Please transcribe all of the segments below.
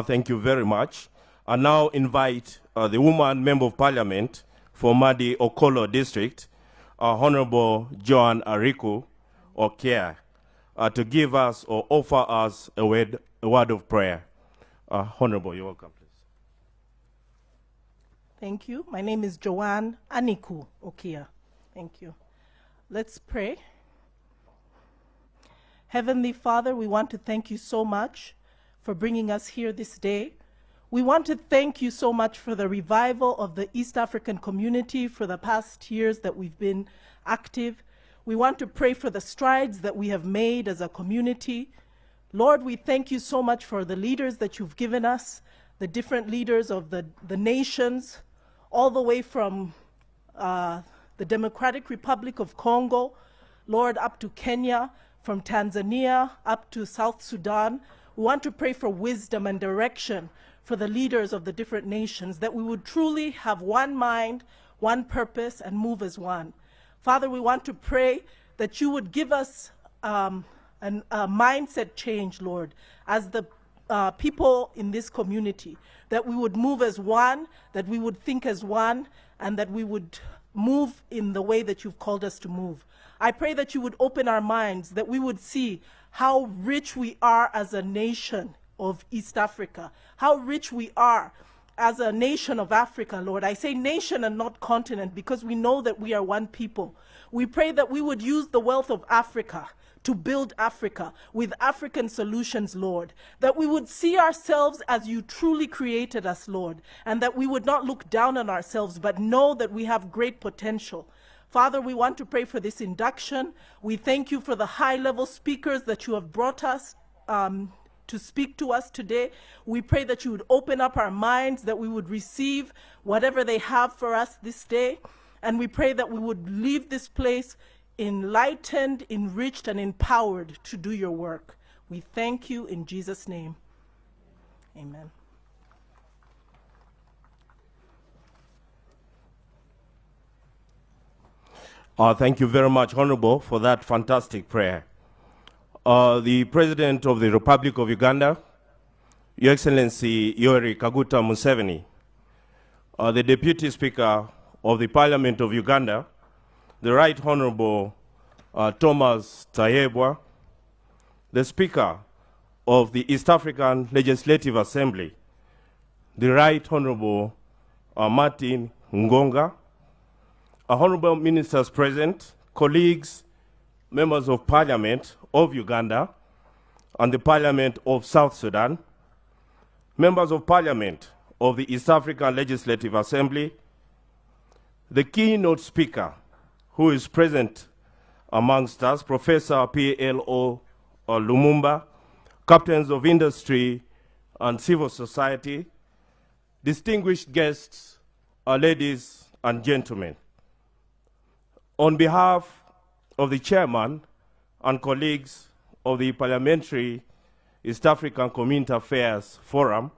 Thank you very much. I now invite the woman member of parliament for Madi Okolo district, Honorable Joan Ariku Okia, to give us or offer us a word of prayer. Honorable, you're welcome, please. Thank you. My name is Joanne Aniku Okia. Thank you. Let's pray. Heavenly Father, we want to thank you so much for bringing us here this day. We want to thank you so much for the revival of the East African community for the past years that we've been active. We want to pray for the strides that we have made as a community. Lord, we thank you so much for the leaders that you've given us, the different leaders of the nations, all the way from the Democratic Republic of Congo, Lord, up to Kenya, from Tanzania up to South Sudan. We want to pray for wisdom and direction for the leaders of the different nations, that we would truly have one mind, one purpose, and move as one. Father, we want to pray that you would give us a mindset change, Lord, as the people in this community, that we would move as one, that we would think as one, and that we would move in the way that you've called us to move. I pray that you would open our minds, that we would see how rich we are as a nation of East Africa, how rich we are as a nation of Africa, Lord. I say nation and not continent because we know that we are one people. We pray that we would use the wealth of Africa to build Africa with African solutions, Lord, that we would see ourselves as you truly created us, Lord, and that we would not look down on ourselves, but know that we have great potential. Father, we want to pray for this induction. We thank you for the high-level speakers that you have brought us to speak to us today. We pray that you would open up our minds, that we would receive whatever they have for us this day, and we pray that we would leave this place enlightened, enriched, and empowered to do your work. We thank you in Jesus' name. Amen. Thank you very much, Honorable, for that fantastic prayer. The President of the Republic of Uganda, Your Excellency Yoweri Kaguta Museveni, the Deputy Speaker of the Parliament of Uganda, the Right Honorable Thomas Tayebwa, the Speaker of the East African Legislative Assembly, the Right Honorable Martin Ngonga, honorable ministers present, colleagues, members of Parliament of Uganda and the Parliament of South Sudan, members of Parliament of the East African Legislative Assembly, the keynote speaker who is present amongst us, Professor P.L.O. Lumumba, captains of industry and civil society, distinguished guests, ladies and gentlemen. On behalf of the chairman and colleagues of the Parliamentary East African Community Affairs Forum,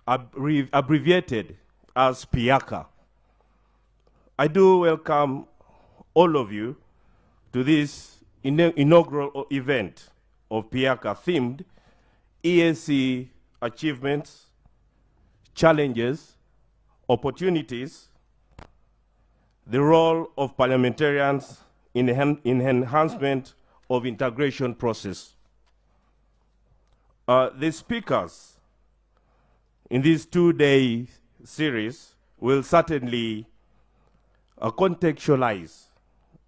abbreviated as PIACA, I do welcome all of you to this inaugural event of PIACA themed EAC achievements, challenges, opportunities, the role of parliamentarians in enhancement of integration process. The speakers in this two-day series will certainly contextualize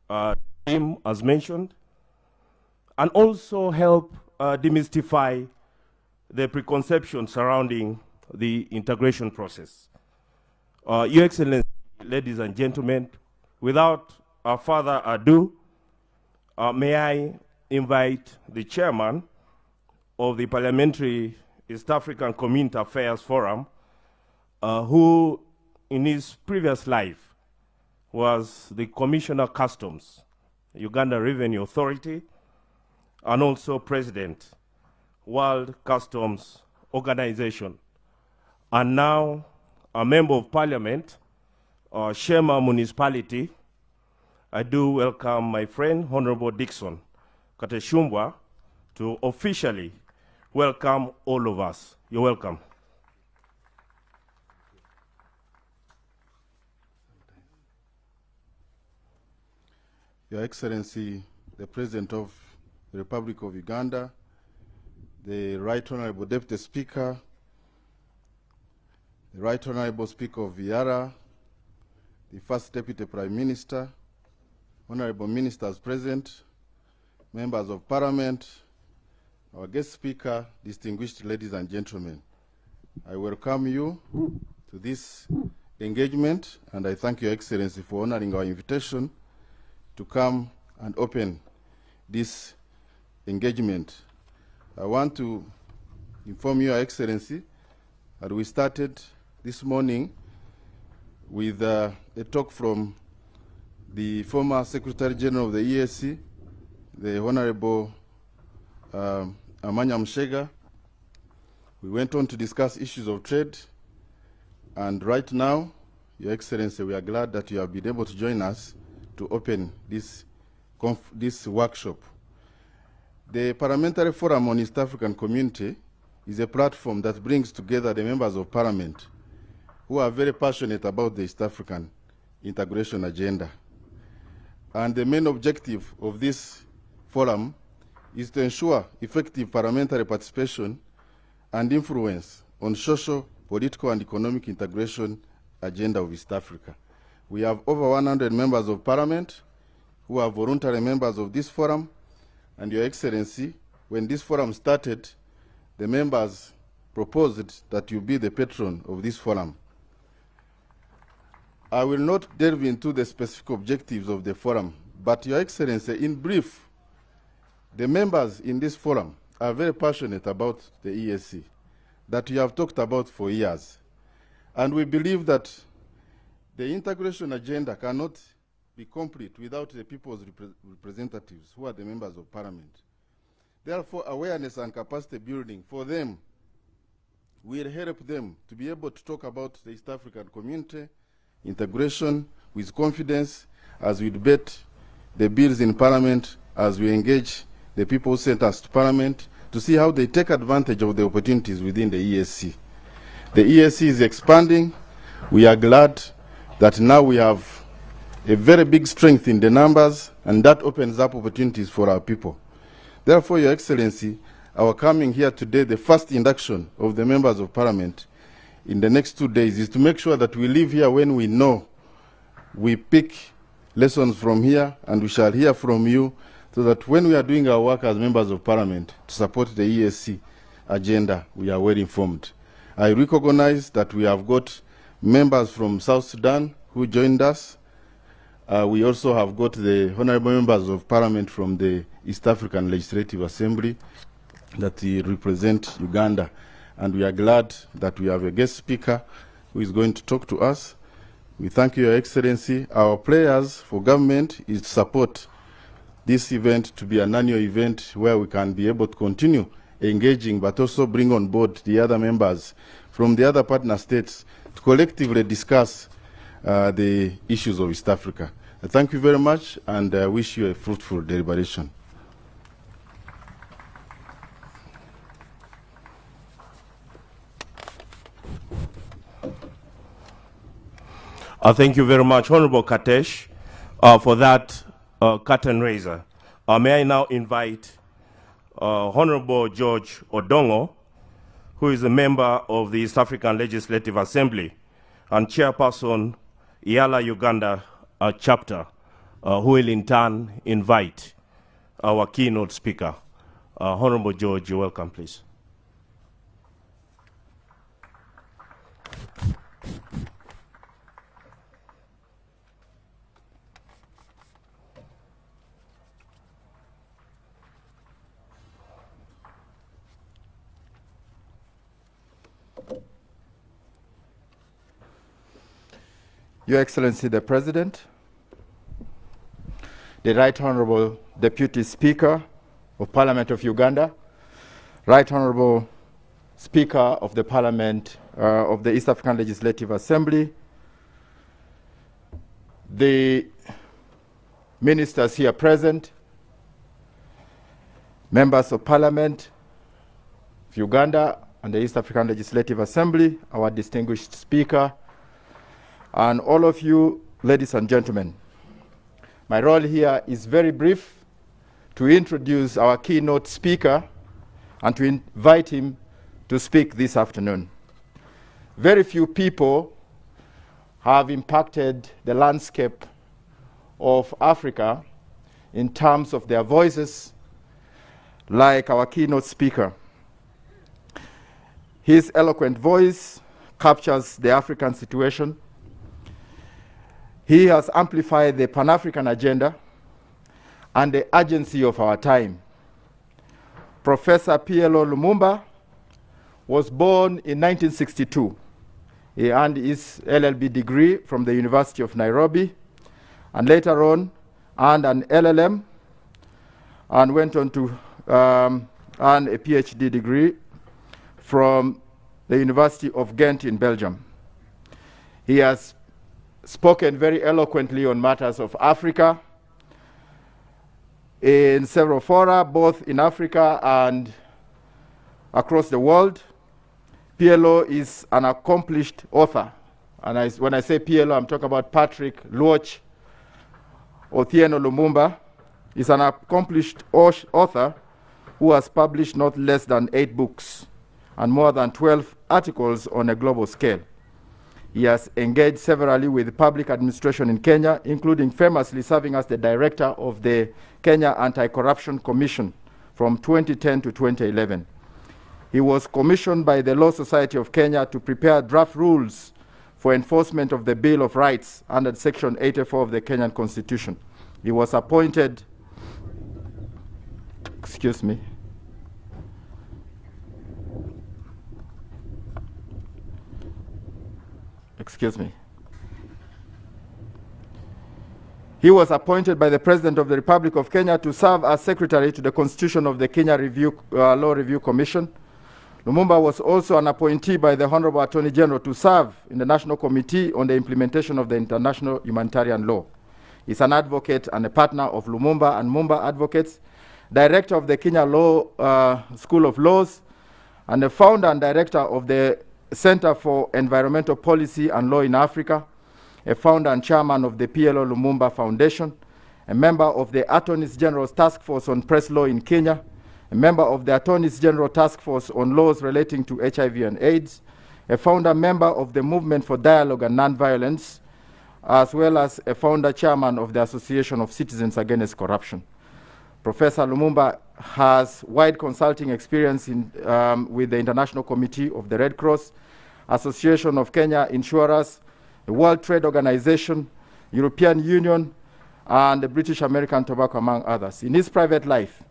the theme as mentioned and also help demystify the preconception surrounding the integration process. Your Excellency, ladies and gentlemen, without further ado, may I invite the chairman of the Parliamentary East African Community Affairs Forum, who in his previous life was the Commissioner Customs, Uganda Revenue Authority, and also President, World Customs Organization, and now a Member of Parliament, Shema Municipality. I do welcome my friend, Honorable Dixon Kateshumbwa, to officially welcome all of us. You're welcome. Your Excellency, the President of the Republic of Uganda, the Right Honorable Deputy Speaker, the Right Honorable Speaker of Viara, the First Deputy Prime Minister, Honorable Ministers present, Members of Parliament, our guest speaker, distinguished ladies and gentlemen. I welcome you to this engagement, and I thank Your Excellency for honoring our invitation to come and open this engagement. I want to inform Your Excellency that we started this morning with a talk from the former Secretary General of the EAC, the Honorable Amanya Mshega. We went on to discuss issues of trade, and right now, Your Excellency, we are glad that you have been able to join us to open this workshop. The Parliamentary Forum on East African Community is a platform that brings together the members of Parliament who are very passionate about the East African integration agenda. And the main objective of this forum is to ensure effective parliamentary participation and influence on social, political, and economic integration agenda of East Africa. We have over 100 members of Parliament who are voluntary members of this forum, and Your Excellency, when this forum started, the members proposed that you be the patron of this forum. I will not delve into the specific objectives of the forum, but Your Excellency, in brief, the members in this forum are very passionate about the EAC that we have talked about for years. And we believe that the integration agenda cannot be complete without the people's representatives, who are the members of Parliament. Therefore, awareness and capacity building for them will help them to be able to talk about the East African community, integration with confidence as we debate the bills in Parliament, as we engage the people who sent us to Parliament, to see how they take advantage of the opportunities within the EAC. The EAC is expanding. We are glad that now we have a very big strength in the numbers, and that opens up opportunities for our people. Therefore, Your Excellency, our coming here today, the first induction of the members of Parliament in the next 2 days, is to make sure that we leave here when we know, we pick lessons from here, and we shall hear from you, so that when we are doing our work as members of Parliament to support the EAC agenda, we are well informed. I recognize that we have got members from South Sudan who joined us. We also have got the honorable members of Parliament from the East African Legislative Assembly that represent Uganda. And we are glad that we have a guest speaker who is going to talk to us. We thank you, Your Excellency. Our prayers for government is to support this event to be an annual event where we can be able to continue engaging, but also bring on board the other members from the other partner states to collectively discuss the issues of East Africa. Thank you very much, and I wish you a fruitful deliberation. Thank you very much, Honorable Katesh, for that curtain raiser. May I now invite Honorable George Odongo, who is a member of the East African Legislative Assembly and chairperson, Yala Uganda chapter, who will in turn invite our keynote speaker. Honorable George, you're welcome, please. Your Excellency the President, the Right Honorable Deputy Speaker of Parliament of Uganda, Right Honorable Speaker of the Parliament of the East African Legislative Assembly, the ministers here present, members of Parliament of Uganda and the East African Legislative Assembly, our distinguished speaker, and all of you, ladies and gentlemen. My role here is very brief, to introduce our keynote speaker and to invite him to speak this afternoon. Very few people have impacted the landscape of Africa in terms of their voices like our keynote speaker. His eloquent voice captures the African situation. He has amplified the Pan-African agenda and the urgency of our time. Professor PLO Lumumba was born in 1962. He earned his LLB degree from the University of Nairobi, and later on earned an LLM and went on to earn a PhD degree from the University of Ghent in Belgium. He has spoken very eloquently on matters of Africa in several fora, both in Africa and across the world. PLO is an accomplished author. And when I say PLO, I'm talking about Patrick Luoch Otieno Lumumba. He's an accomplished author who has published not less than 8 books and more than 12 articles on a global scale. He has engaged severally with public administration in Kenya, including famously serving as the director of the Kenya Anti-Corruption Commission from 2010 to 2011. He was commissioned by the Law Society of Kenya to prepare draft rules for enforcement of the Bill of Rights under Section 84 of the Kenyan Constitution. He was appointed, He was appointed by the President of the Republic of Kenya to serve as Secretary to the Constitution of the Kenya Law Review Commission. Lumumba was also an appointee by the Honorable Attorney General to serve in the National Committee on the Implementation of the International Humanitarian Law. He's an advocate and a partner of Lumumba and Mumba Advocates, director of the Kenya School of Laws, and the founder and director of the Center for Environmental Policy and Law in Africa, a founder and chairman of the PLO Lumumba Foundation, a member of the Attorney General's Task Force on Press Law in Kenya, a member of the Attorney General Task Force on Laws relating to HIV and AIDS, a founder member of the Movement for Dialogue and Nonviolence, as well as a founder chairman of the Association of Citizens Against Corruption. Professor Lumumba has wide consulting experience with the International Committee of the Red Cross, Association of Kenya Insurers, the World Trade Organization, European Union, and the British American Tobacco, among others. In his private life,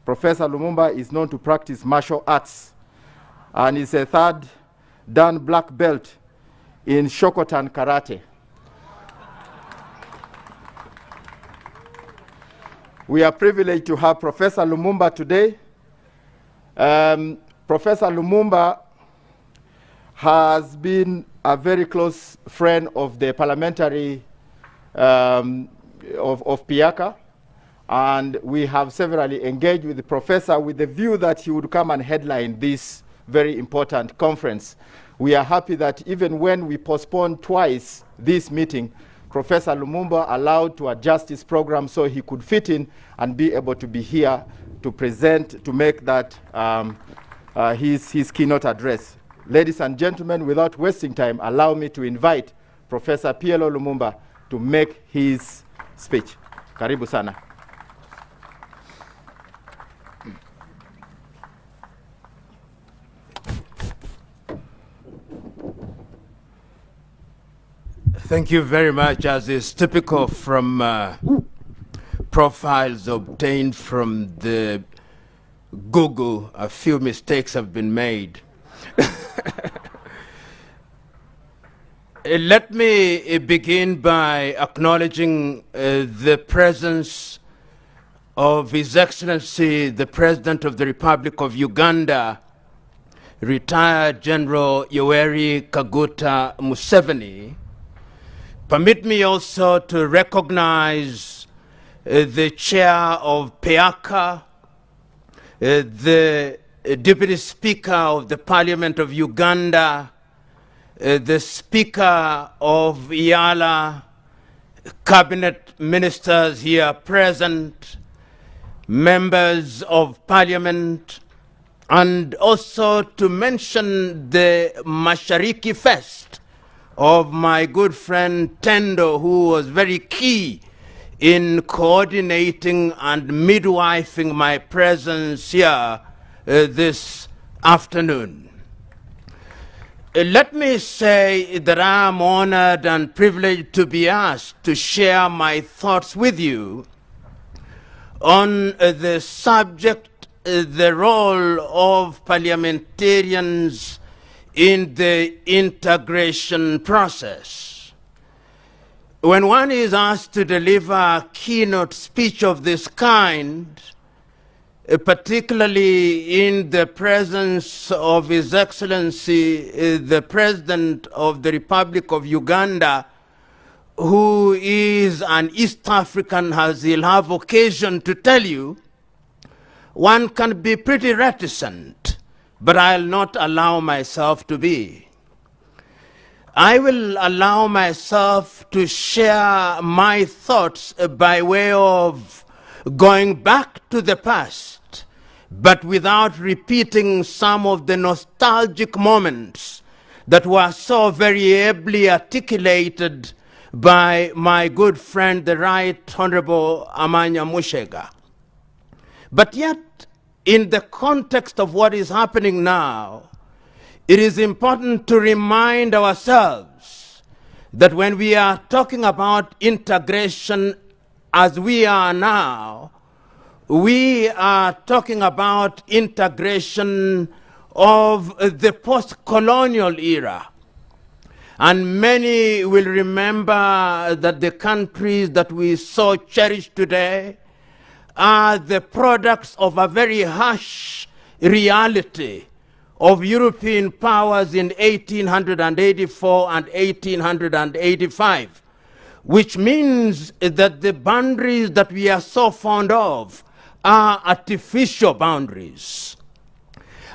Professor Lumumba is known to practice martial arts and is a 3rd Dan black belt in Shokotan Karate. We are privileged to have Professor Lumumba today. Professor Lumumba has been a very close friend of the Parliamentary of Piaka, and we have severally engaged with the professor with the view that he would come and headline this very important conference. We are happy that even when we postponed twice this meeting, Professor Lumumba allowed to adjust his program so he could fit in and be able to be here to present, to make that his keynote address. Ladies and gentlemen, without wasting time, allow me to invite Professor PLO Lumumba to make his speech. Karibu sana. Thank you very much. As is typical from profiles obtained from the Google, a few mistakes have been made. Let me begin by acknowledging the presence of His Excellency, the President of the Republic of Uganda, retired General Yoweri Kaguta Museveni. Permit me also to recognize the chair of PEACA, the Deputy Speaker of the Parliament of Uganda, the Speaker of IALA, Cabinet Ministers here present, members of Parliament, and also to mention the Mashariki Fest of my good friend Tendo, who was very key in coordinating and midwifing my presence here this afternoon. Let me say that I am honored and privileged to be asked to share my thoughts with you on the subject, the role of parliamentarians in the integration process. When one is asked to deliver a keynote speech of this kind, particularly in the presence of His Excellency, the President of the Republic of Uganda, who is an East African, as he'll have occasion to tell you, one can be pretty reticent, but I'll not allow myself to be. I will allow myself to share my thoughts by way of going back to the past, but without repeating some of the nostalgic moments that were so very ably articulated by my good friend, the Right Honorable Amanya Mushega. But yet, in the context of what is happening now, it is important to remind ourselves that when we are talking about integration as we are now, we are talking about integration of the post-colonial era. And many will remember that the countries that we so cherish today are the products of a very harsh reality of European powers in 1884 and 1885, which means that the boundaries that we are so fond of are artificial boundaries.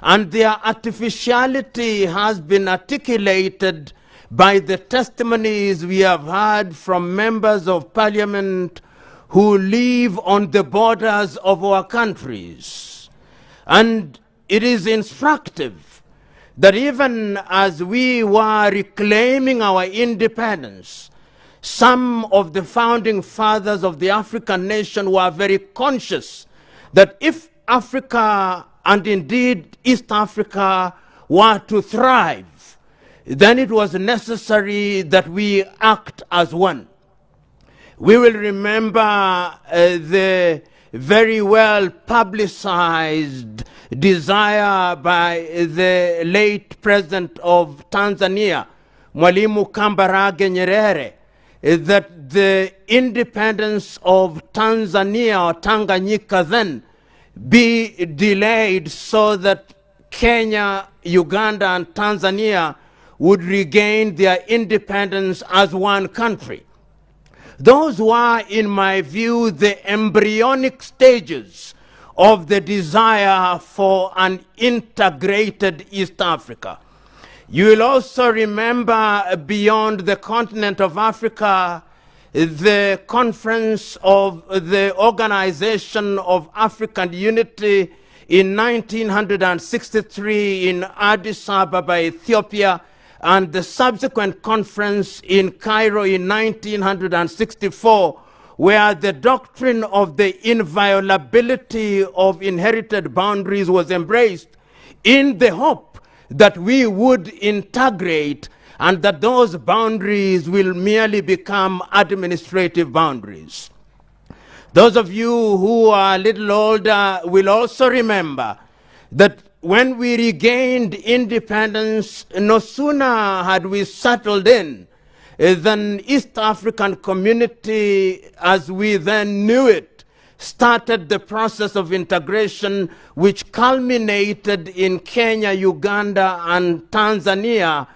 And their artificiality has been articulated by the testimonies we have heard from members of Parliament who live on the borders of our countries. And it is instructive that even as we were reclaiming our independence, some of the founding fathers of the African nation were very conscious that if Africa, and indeed East Africa, were to thrive, then it was necessary that we act as one. We will remember the very well publicized desire by the late President of Tanzania, Mwalimu Kambarage Nyerere, that the independence of Tanzania, or Tanganyika then, be delayed so that Kenya, Uganda, and Tanzania would regain their independence as one country. Those were, in my view, the embryonic stages of the desire for an integrated East Africa. You will also remember beyond the continent of Africa, the conference of the Organization of African Unity in 1963 in Addis Ababa, Ethiopia, and the subsequent conference in Cairo in 1964, where the doctrine of the inviolability of inherited boundaries was embraced in the hope that we would integrate and that those boundaries will merely become administrative boundaries. Those of you who are a little older will also remember that when we regained independence, no sooner had we settled in than East African community, as we then knew it, started the process of integration, which culminated in Kenya, Uganda, and Tanzania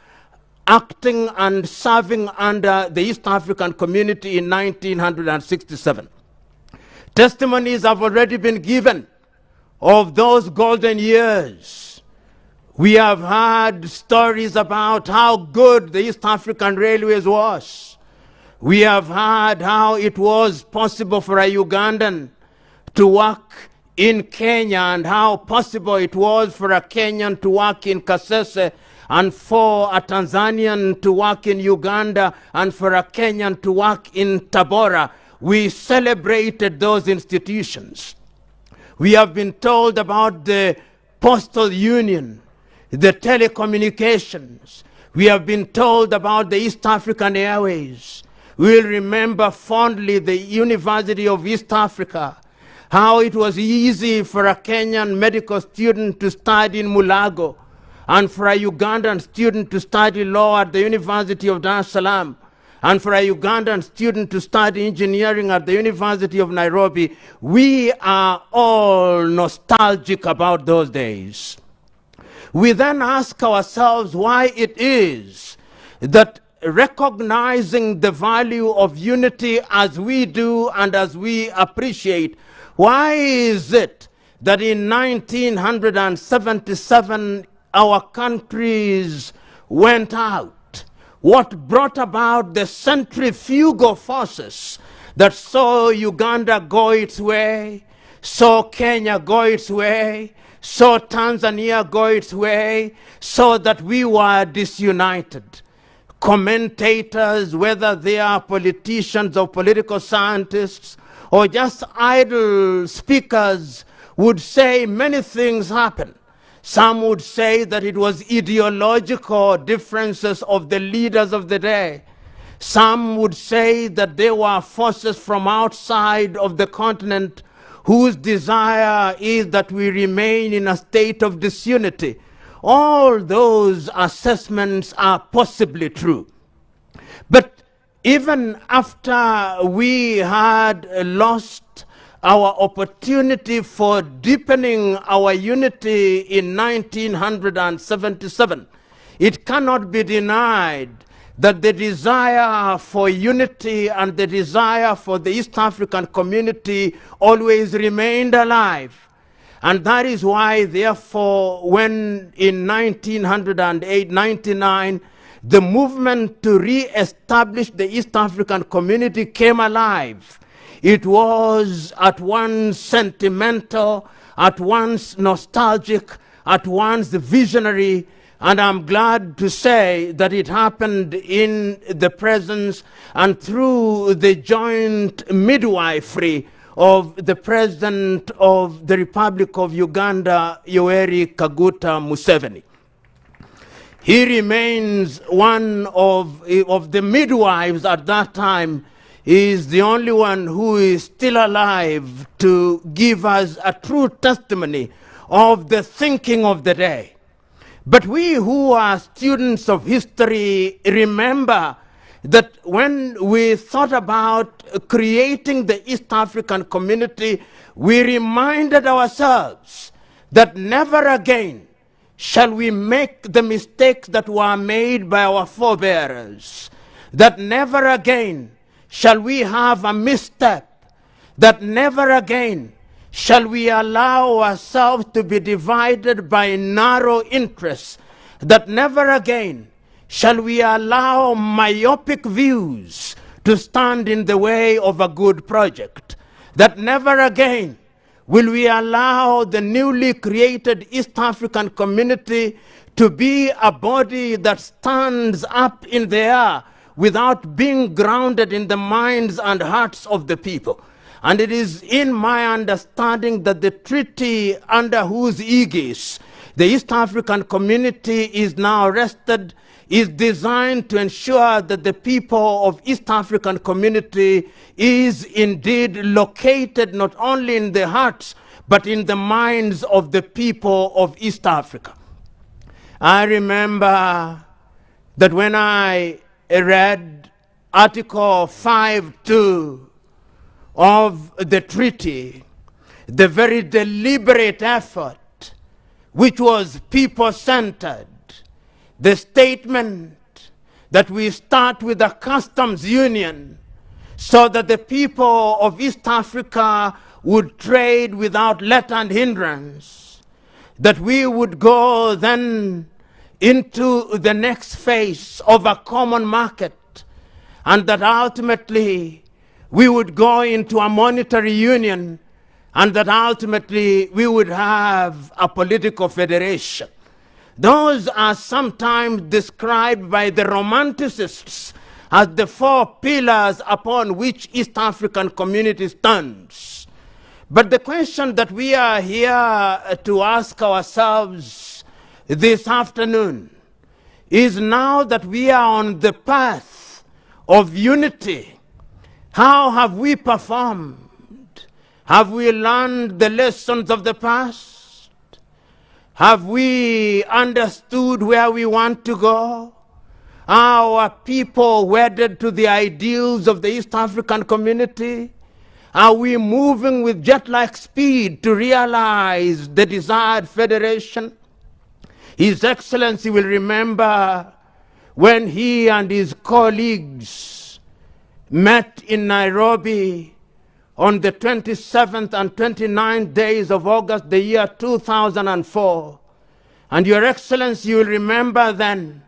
acting and serving under the East African community in 1967. Testimonies have already been given of those golden years, we have heard stories about how good the East African Railways was. We have heard how it was possible for a Ugandan to work in Kenya and how possible it was for a Kenyan to work in Kasese and for a Tanzanian to work in Uganda and for a Kenyan to work in Tabora. We celebrated those institutions. We have been told about the postal union, the telecommunications. We have been told about the East African Airways. We will remember fondly the University of East Africa, how it was easy for a Kenyan medical student to study in Mulago and for a Ugandan student to study law at the University of Dar es Salaam and for a Ugandan student to study engineering at the University of Nairobi. We are all nostalgic about those days. We then ask ourselves why it is that recognizing the value of unity as we do and as we appreciate, why is it that in 1977 our countries went out? What brought about the centrifugal forces that saw Uganda go its way, saw Kenya go its way, saw Tanzania go its way, so that we were disunited? Commentators, whether they are politicians or political scientists or just idle speakers, would say many things happened. Some would say that it was ideological differences of the leaders of the day. Some would say that there were forces from outside of the continent whose desire is that we remain in a state of disunity. All those assessments are possibly true. But even after we had lost our opportunity for deepening our unity in 1977, it cannot be denied that the desire for unity and the desire for the East African community always remained alive. And that is why, therefore, when in 1999, the movement to re-establish the East African community came alive, it was at once sentimental, at once nostalgic, at once visionary, and I'm glad to say that it happened in the presence and through the joint midwifery of the President of the Republic of Uganda, Yoweri Kaguta Museveni. He remains one of the midwives at that time. He is the only one who is still alive to give us a true testimony of the thinking of the day. But we who are students of history remember that when we thought about creating the East African community, we reminded ourselves that never again shall we make the mistakes that were made by our forebears, that never again shall we have a misstep, that never again shall we allow ourselves to be divided by narrow interests, that never again shall we allow myopic views to stand in the way of a good project, that never again will we allow the newly created East African community to be a body that stands up in the air without being grounded in the minds and hearts of the people. And it is in my understanding that the treaty under whose aegis the East African community is now rested is designed to ensure that the people of East African community is indeed located not only in the hearts, but in the minds of the people of East Africa. I remember that when I read Article 5.2 of the treaty, the very deliberate effort, which was people-centered, the statement that we start with a customs union so that the people of East Africa would trade without let and hindrance, that we would go then into the next phase of a common market, and that ultimately we would go into a monetary union, and that ultimately we would have a political federation. Those are sometimes described by the romanticists as the four pillars upon which East African community stands. But the question that we are here to ask ourselves this afternoon is, now that we are on the path of unity, how have we performed? Have we learned the lessons of the past? Have we understood where we want to go? Are our people wedded to the ideals of the East African community? Are we moving with jet-like speed to realize the desired federation? His Excellency will remember when he and his colleagues met in Nairobi on the 27th and 29th days of August, the year 2004. And Your Excellency, you will remember then,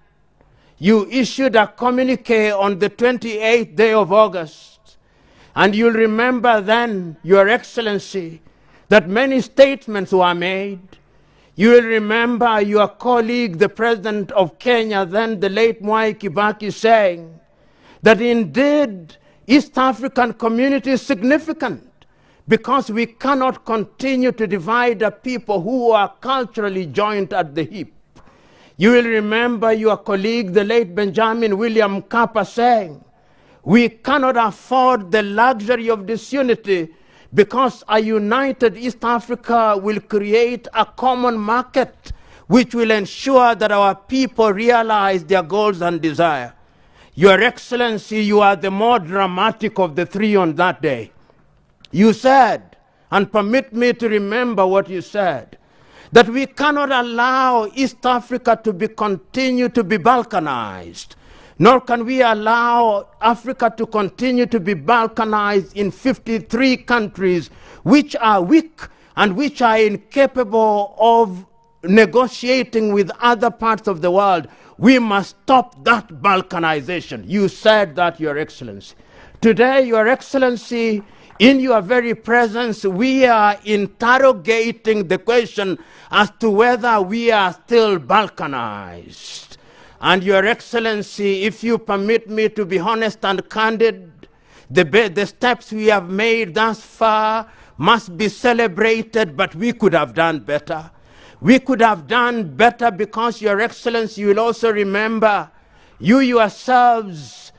you issued a communique on the 28th day of August. And you'll remember then, Your Excellency, that many statements were made. You will remember your colleague, the President of Kenya, then the late Mwai Kibaki, saying that indeed East African community is significant because we cannot continue to divide a people who are culturally joined at the hip. You will remember your colleague, the late Benjamin William Mkapa, saying, we cannot afford the luxury of disunity because a united East Africa will create a common market which will ensure that our people realize their goals and desire. Your Excellency, you are the more dramatic of the three on that day. You said, and permit me to remember what you said, that we cannot allow East Africa to continue to be balkanized, nor can we allow Africa to continue to be balkanized in 53 countries which are weak and which are incapable of negotiating with other parts of the world. We must stop that balkanization. You said that, Your Excellency. Today, Your Excellency, in your very presence, we are interrogating the question as to whether we are still balkanized. And Your Excellency, if you permit me to be honest and candid, the steps we have made thus far must be celebrated, but we could have done better. We could have done better because, Your Excellency, you will also remember, you yourselves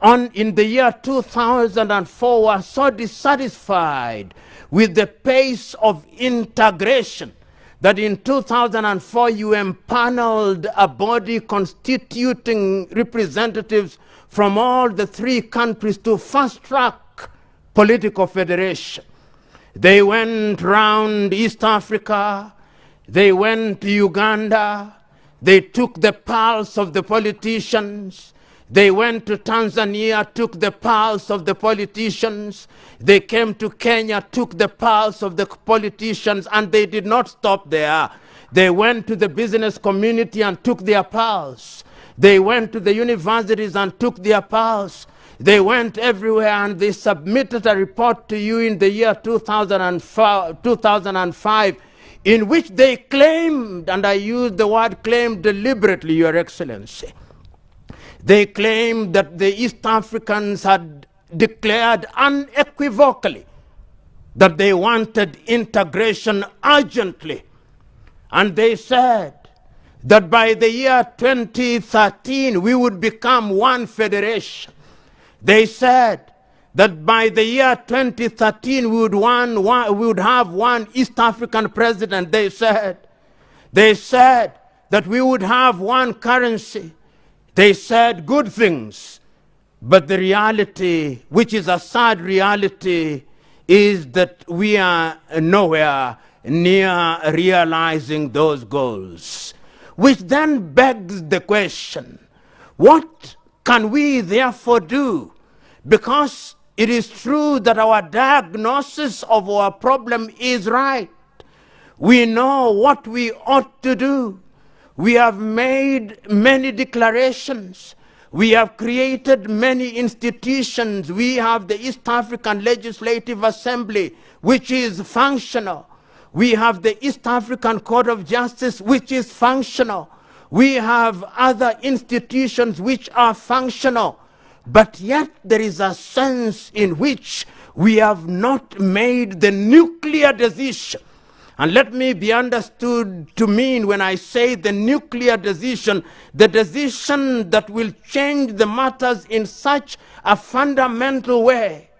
in the year 2004 were so dissatisfied with the pace of integration that in 2004 you empaneled a body constituting representatives from all the three countries to fast-track political federation. They went round East Africa, they went to Uganda, they took the pulse of the politicians, they went to Tanzania, took the pulse of the politicians. They came to Kenya, took the pulse of the politicians, and they did not stop there. They went to the business community and took their pulse. They went to the universities and took their pulse. They went everywhere and they submitted a report to you in the year 2005 in which they claimed, and I use the word claim deliberately, Your Excellency, they claimed that the East Africans had declared unequivocally that they wanted integration urgently. And they said that by the year 2013 we would become one federation. They said that by the year 2013 we would have one East African president. They said that we would have one currency. They said good things, but the reality, which is a sad reality, is that we are nowhere near realizing those goals. Which then begs the question, what can we therefore do? Because it is true that our diagnosis of our problem is right. We know what we ought to do. We have made many declarations. We have created many institutions. We have the East African Legislative Assembly, which is functional. We have the East African Court of Justice, which is functional. We have other institutions which are functional. But yet there is a sense in which we have not made the nuclear decision. And let me be understood to mean, when I say the nuclear decision, the decision that will change the matters in such a fundamental way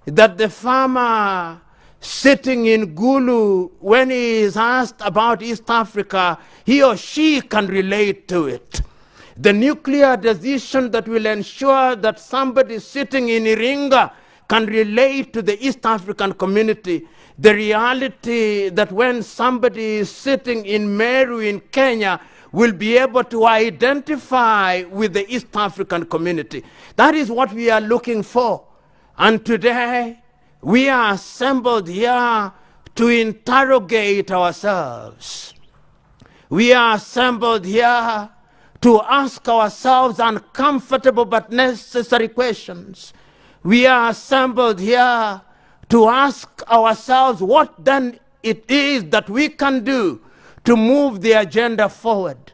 that the farmer sitting in Gulu, when he is asked about East Africa, he or she can relate to it. The nuclear decision that will ensure that somebody sitting in Iringa can relate to the East African community. The reality that when somebody is sitting in Meru in Kenya will be able to identify with the East African community. That is what we are looking for. And today, we are assembled here to interrogate ourselves. We are assembled here to ask ourselves uncomfortable but necessary questions. We are assembled here to ask ourselves what then it is that we can do to move the agenda forward,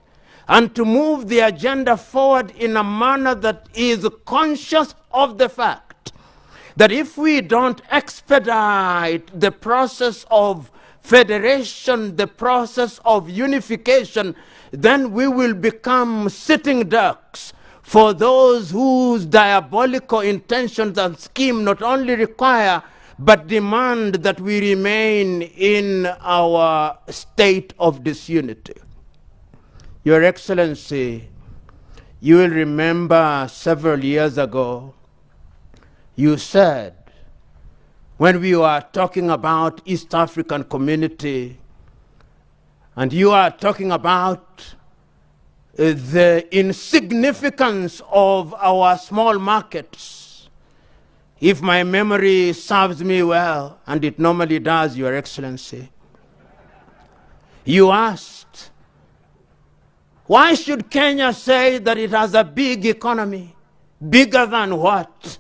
and to move the agenda forward in a manner that is conscious of the fact that if we don't expedite the process of federation, the process of unification, then we will become sitting ducks for those whose diabolical intentions and scheme not only require but demand that we remain in our state of disunity. Your Excellency, you will remember several years ago, you said, when we were talking about East African community, and you are talking about the insignificance of our small markets. If my memory serves me well, and it normally does, Your Excellency, you asked, why should Kenya say that it has a big economy? Bigger than what?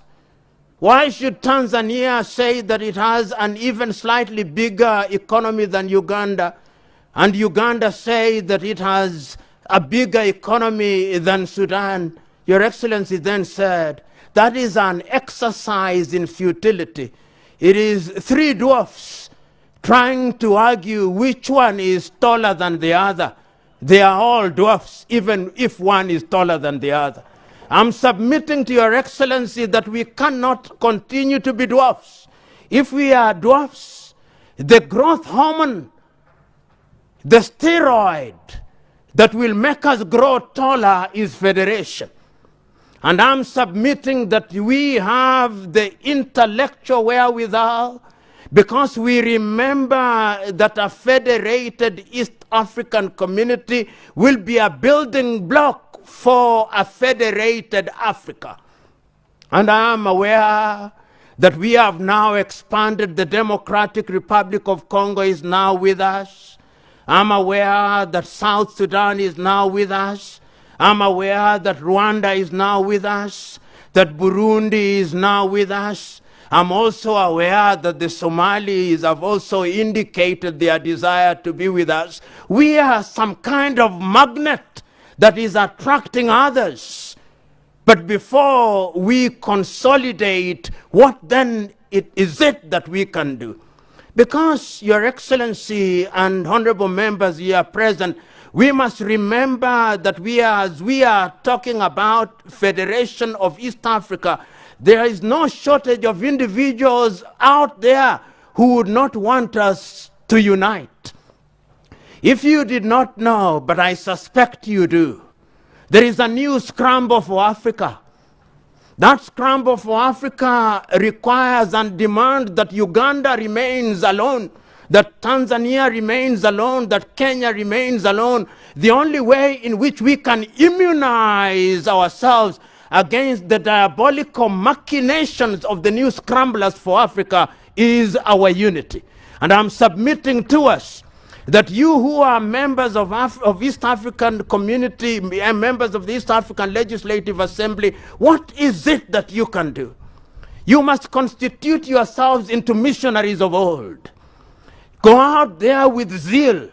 Why should Tanzania say that it has an even slightly bigger economy than Uganda, and Uganda say that it has a bigger economy than Sudan? Your Excellency then said, that is an exercise in futility. It is three dwarfs trying to argue which one is taller than the other. They are all dwarfs, even if one is taller than the other. I'm submitting to Your Excellency that we cannot continue to be dwarfs. If we are dwarfs, the growth hormone, the steroid that will make us grow taller is federation. And I'm submitting that we have the intellectual wherewithal, because we remember that a federated East African community will be a building block for a federated Africa. And I am aware that we have now expanded. The Democratic Republic of Congo is now with us. I'm aware that South Sudan is now with us. I'm aware that Rwanda is now with us, that Burundi is now with us. I'm also aware that the Somalis have also indicated their desire to be with us. We are some kind of magnet that is attracting others. But before we consolidate, what then is it that we can do? Because, Your Excellency and honorable members here present, we must remember that as we are talking about Federation of East Africa, there is no shortage of individuals out there who would not want us to unite. If you did not know, but I suspect you do, there is a new scramble for Africa. That scramble for Africa requires and demands that Uganda remains alone, that Tanzania remains alone, that Kenya remains alone. The only way in which we can immunize ourselves against the diabolical machinations of the new scramblers for Africa is our unity. And I'm submitting to us that you who are members of East African community, members of the East African Legislative Assembly, what is it that you can do? You must constitute yourselves into missionaries of old. Go out there with zeal.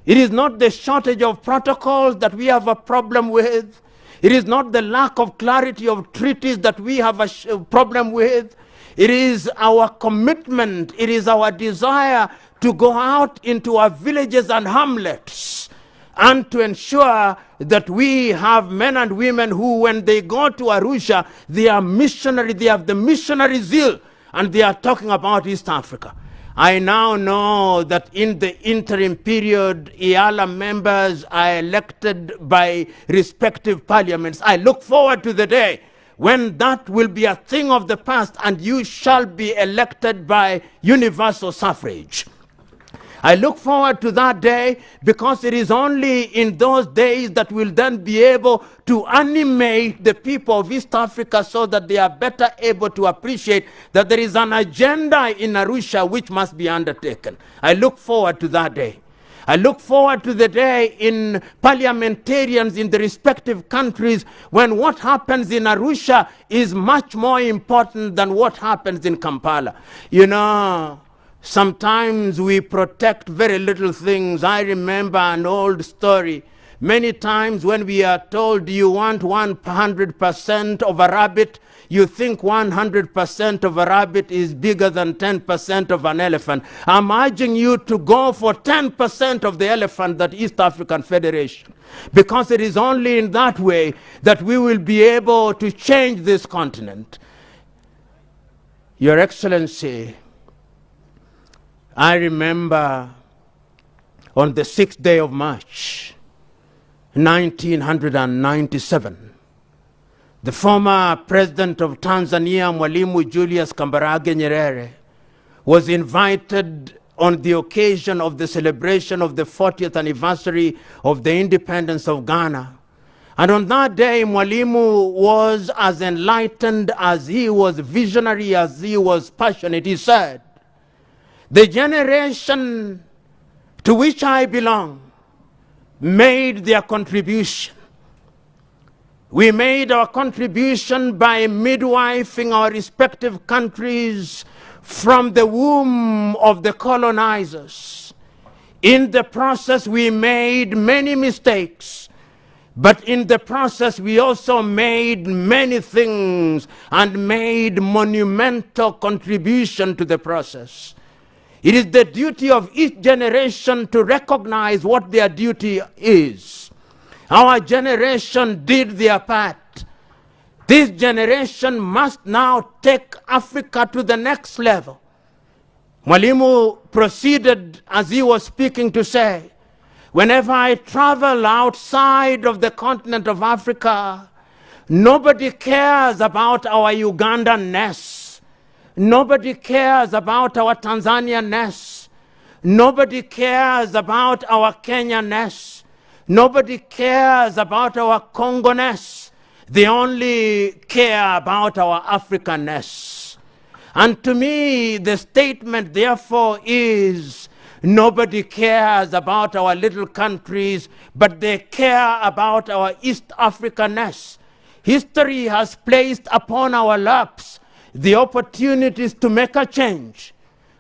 It is not the shortage of protocols that we have a problem with. It is not the lack of clarity of treaties that we have a problem with. It is our commitment, it is our desire to go out into our villages and hamlets and to ensure that we have men and women who, when they go to Arusha, they are missionary, they have the missionary zeal, and they are talking about East Africa. I now know that in the interim period, IALA members are elected by respective parliaments. I look forward to the day when that will be a thing of the past and you shall be elected by universal suffrage. I look forward to that day because it is only in those days that we'll then be able to animate the people of East Africa so that they are better able to appreciate that there is an agenda in Arusha which must be undertaken. I look forward to that day. I look forward to the day in parliamentarians in the respective countries when what happens in Arusha is much more important than what happens in Kampala. You know, sometimes we protect very little things. I remember an old story. Many times when we are told you want 100% of a rabbit, you think 100% of a rabbit is bigger than 10% of an elephant. I'm urging you to go for 10% of the elephant, that East African Federation, because it is only in that way that we will be able to change this continent. Your Excellency, I remember on the 6th day of March, 1997, the former president of Tanzania, Mwalimu Julius Kambarage Nyerere, was invited on the occasion of the celebration of the 40th anniversary of the independence of Ghana. And on that day, Mwalimu was as enlightened as he was visionary, as he was passionate. He said, "The generation to which I belong made their contribution. We made our contribution by midwifing our respective countries from the womb of the colonizers. In the process, we made many mistakes, but in the process, we also made many things and made monumental contribution to the process. It is the duty of each generation to recognize what their duty is. Our generation did their part. This generation must now take Africa to the next level." Mwalimu proceeded as he was speaking to say, "Whenever I travel outside of the continent of Africa, nobody cares about our Ugandan-ness. Nobody cares about our Tanzanian-ness. Nobody cares about our Kenyan-ness. Nobody cares about our Congo-ness. They only care about our African-ness." And to me, the statement therefore is, nobody cares about our little countries, but they care about our East African-ness. History has placed upon our laps the opportunities to make a change.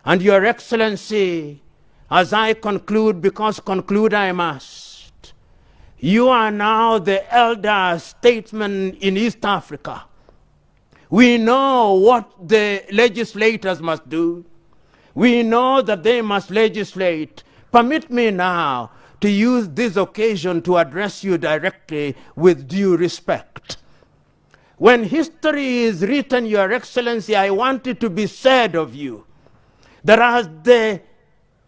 And Your Excellency, as I conclude, because conclude I must, you are now the elder statesman in East Africa. We know what the legislators must do. We know that they must legislate. Permit me now to use this occasion to address you directly with due respect. When history is written, Your Excellency, I want it to be said of you that as the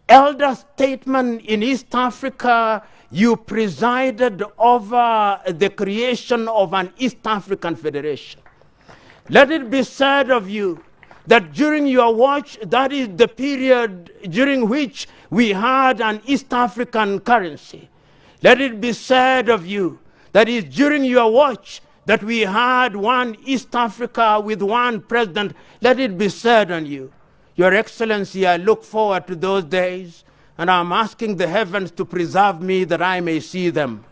elder statesman in East Africa, you presided over the creation of an East African Federation. Let it be said of you that during your watch, that is the period during which we had an East African currency. Let it be said of you that is during your watch that we had one East Africa with one president, let it be said on you. Your Excellency, I look forward to those days, and I'm asking the heavens to preserve me that I may see them.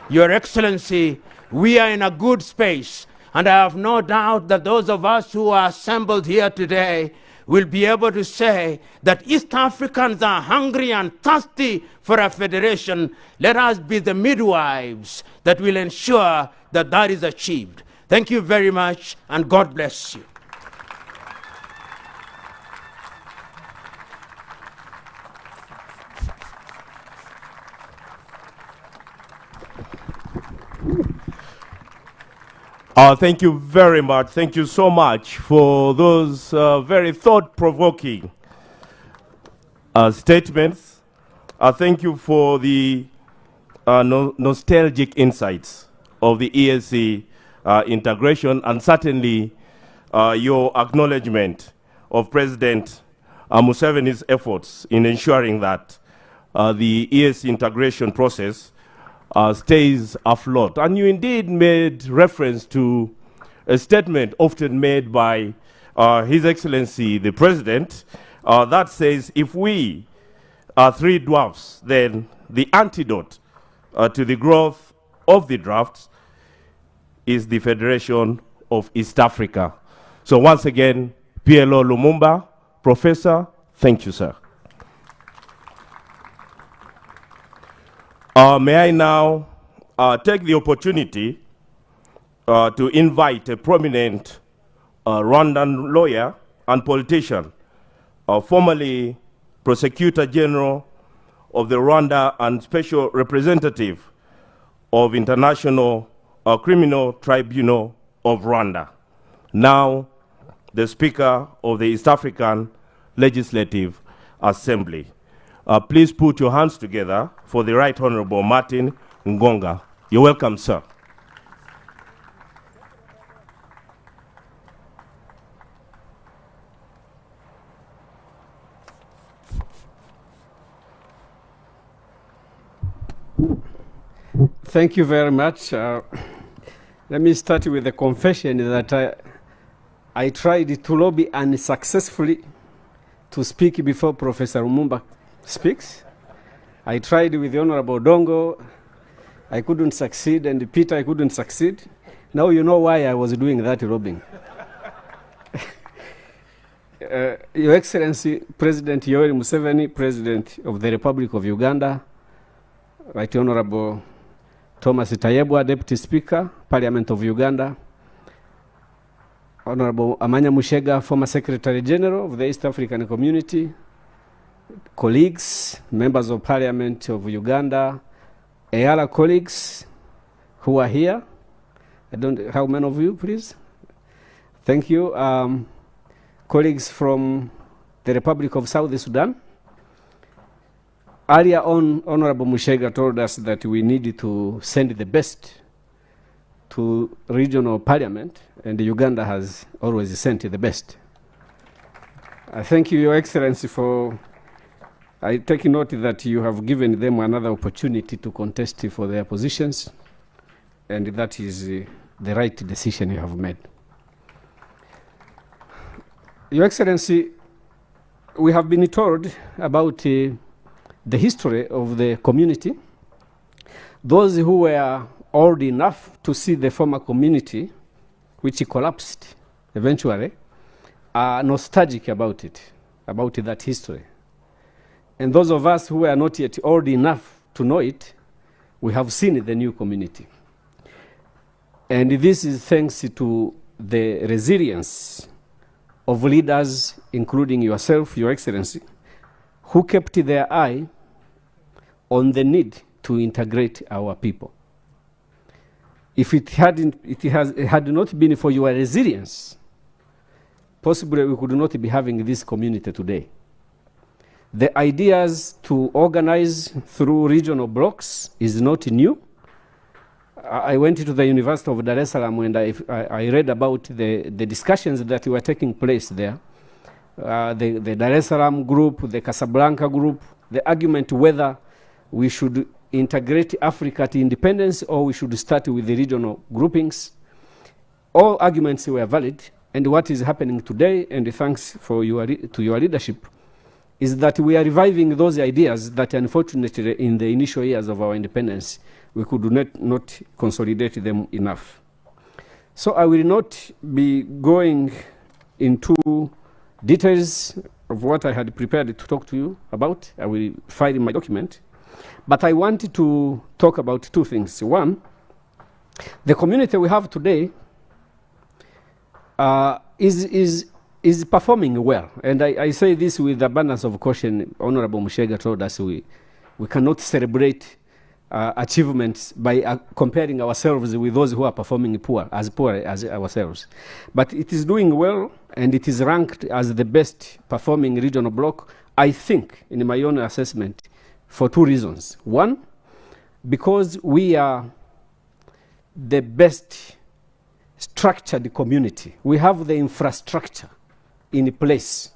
Your Excellency, we are in a good space, and I have no doubt that those of us who are assembled here today will be able to say that East Africans are hungry and thirsty for a federation. Let us be the midwives that will ensure that that is achieved. Thank you very much, and God bless you. Thank you very much. Thank you so much for those very thought-provoking statements. Thank you for the nostalgic insights of the EAC integration, and certainly your acknowledgement of President Museveni's efforts in ensuring that the EAC integration process stays afloat. And you indeed made reference to a statement often made by His Excellency the President that says, if we are three dwarfs, then the antidote to the growth of the dwarfs is the Federation of East Africa. So once again, PLO Lumumba, Professor, thank you, sir. May I now take the opportunity to invite a prominent Rwandan lawyer and politician, formerly Prosecutor General of the Rwanda and Special Representative of International Criminal Tribunal of Rwanda, now the Speaker of the East African Legislative Assembly. Please put your hands together for the Right Honorable Martin Ngonga. You're welcome, sir. Thank you very much. Let me start with a confession that I tried to lobby unsuccessfully to speak before Professor Lumumba speaks. I tried with the Honorable Dongo. I couldn't succeed, and Peter, I couldn't succeed. Now you know why I was doing that lobbying. Your Excellency, President Yoweri Museveni, President of the Republic of Uganda, Right Honorable Thomas Tayebwa, Deputy Speaker, Parliament of Uganda, Honorable Amanya Mushega, former Secretary General of the East African Community, colleagues, members of Parliament of Uganda, EALA colleagues who are here. I don't, how many of you, please? Thank you. Colleagues from the Republic of South Sudan. Earlier on, Honorable Mushega told us that we needed to send the best to regional parliament, and Uganda has always sent the best. I thank you, Your Excellency, for I take note that you have given them another opportunity to contest for their positions, and that is the right decision you have made. Your Excellency, we have been told about the history of the community. Those who were old enough to see the former community, which collapsed eventually, are nostalgic about it, about that history. And those of us who are not yet old enough to know it, we have seen the new community. And this is thanks to the resilience of leaders, including yourself, Your Excellency, who kept their eye on the need to integrate our people. If it had not been for your resilience, possibly we could not be having this community today. The ideas to organize through regional blocks is not new. I went to the University of Dar es Salaam and I read about the discussions that were taking place there. The Dar es Salaam group, the Casablanca group, the argument whether we should integrate Africa to independence or we should start with the regional groupings. all arguments were valid, and what is happening today, and thanks to your leadership, is that we are reviving those ideas that unfortunately in the initial years of our independence, we could not consolidate them enough. So I will not be going into details of what I had prepared to talk to you about. I will file in my document. But I wanted to talk about two things. One, the community we have today is performing well. And I say this with abundance of caution. Honorable Mushega told us we cannot celebrate achievements by comparing ourselves with those who are performing poor as ourselves. But it is doing well, and it is ranked as the best performing regional bloc, I think, in my own assessment, for two reasons. One, because we are the best structured community. We have the infrastructure in place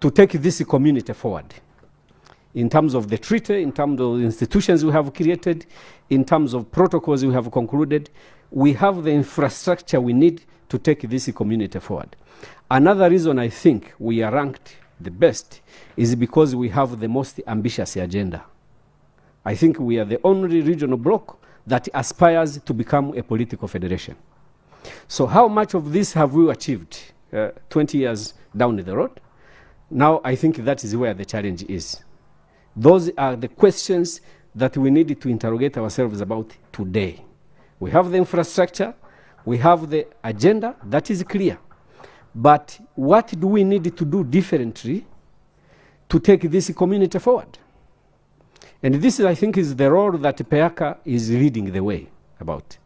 to take this community forward. In terms of the treaty, in terms of the institutions we have created, in terms of protocols we have concluded, we have the infrastructure we need to take this community forward. Another reason I think we are ranked the best is because we have the most ambitious agenda. I think we are the only regional bloc that aspires to become a political federation. So how much of this have we achieved 20 years down the road? Now I think that is where the challenge is. Those are the questions that we need to interrogate ourselves about today. We have the infrastructure, we have the agenda, that is clear. But what do we need to do differently to take this community forward? And this, I think, is the role that PEACA is leading the way about.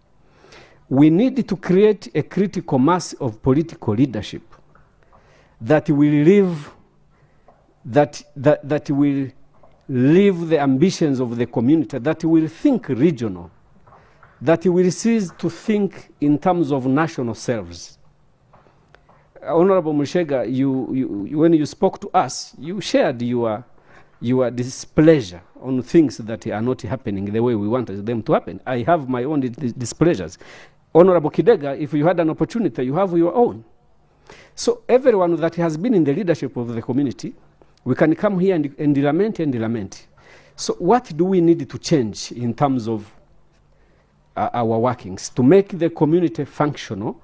We need to create a critical mass of political leadership that will live the ambitions of the community, that will think regional, that will cease to think in terms of national selves. Honorable Mushega, when you spoke to us, you shared your displeasure on things that are not happening the way we wanted them to happen. I have my own displeasures. Honorable Kidega, if you had an opportunity, you have your own. So everyone that has been in the leadership of the community, we can come here and lament. So what do we need to change in terms of our workings to make the community functional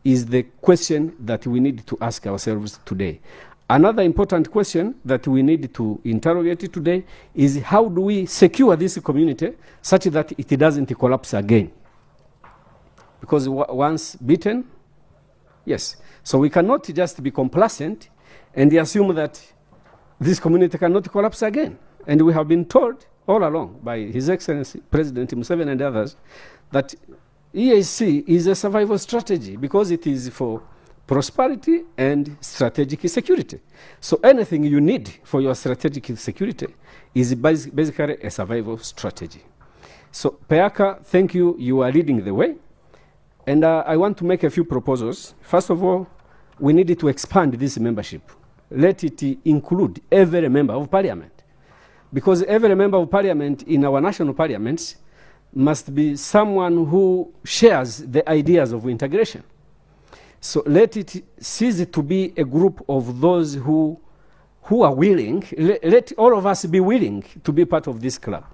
is the question that we need to ask ourselves today. Another important question that we need to interrogate today is how do we secure this community such that it doesn't collapse again? Because once beaten, yes. So we cannot just be complacent and assume that this community cannot collapse again. And we have been told all along by His Excellency President Museveni and others that EAC is a survival strategy because it is for prosperity and strategic security. So anything you need for your strategic security is basically a survival strategy. So PEACA, thank you. You are leading the way. And I want to make a few proposals. First of all, we need to expand this membership. Let it include every member of parliament. Because every member of parliament in our national parliaments must be someone who shares the ideas of integration. So let it cease to be a group of those who are willing, let all of us be willing to be part of this club.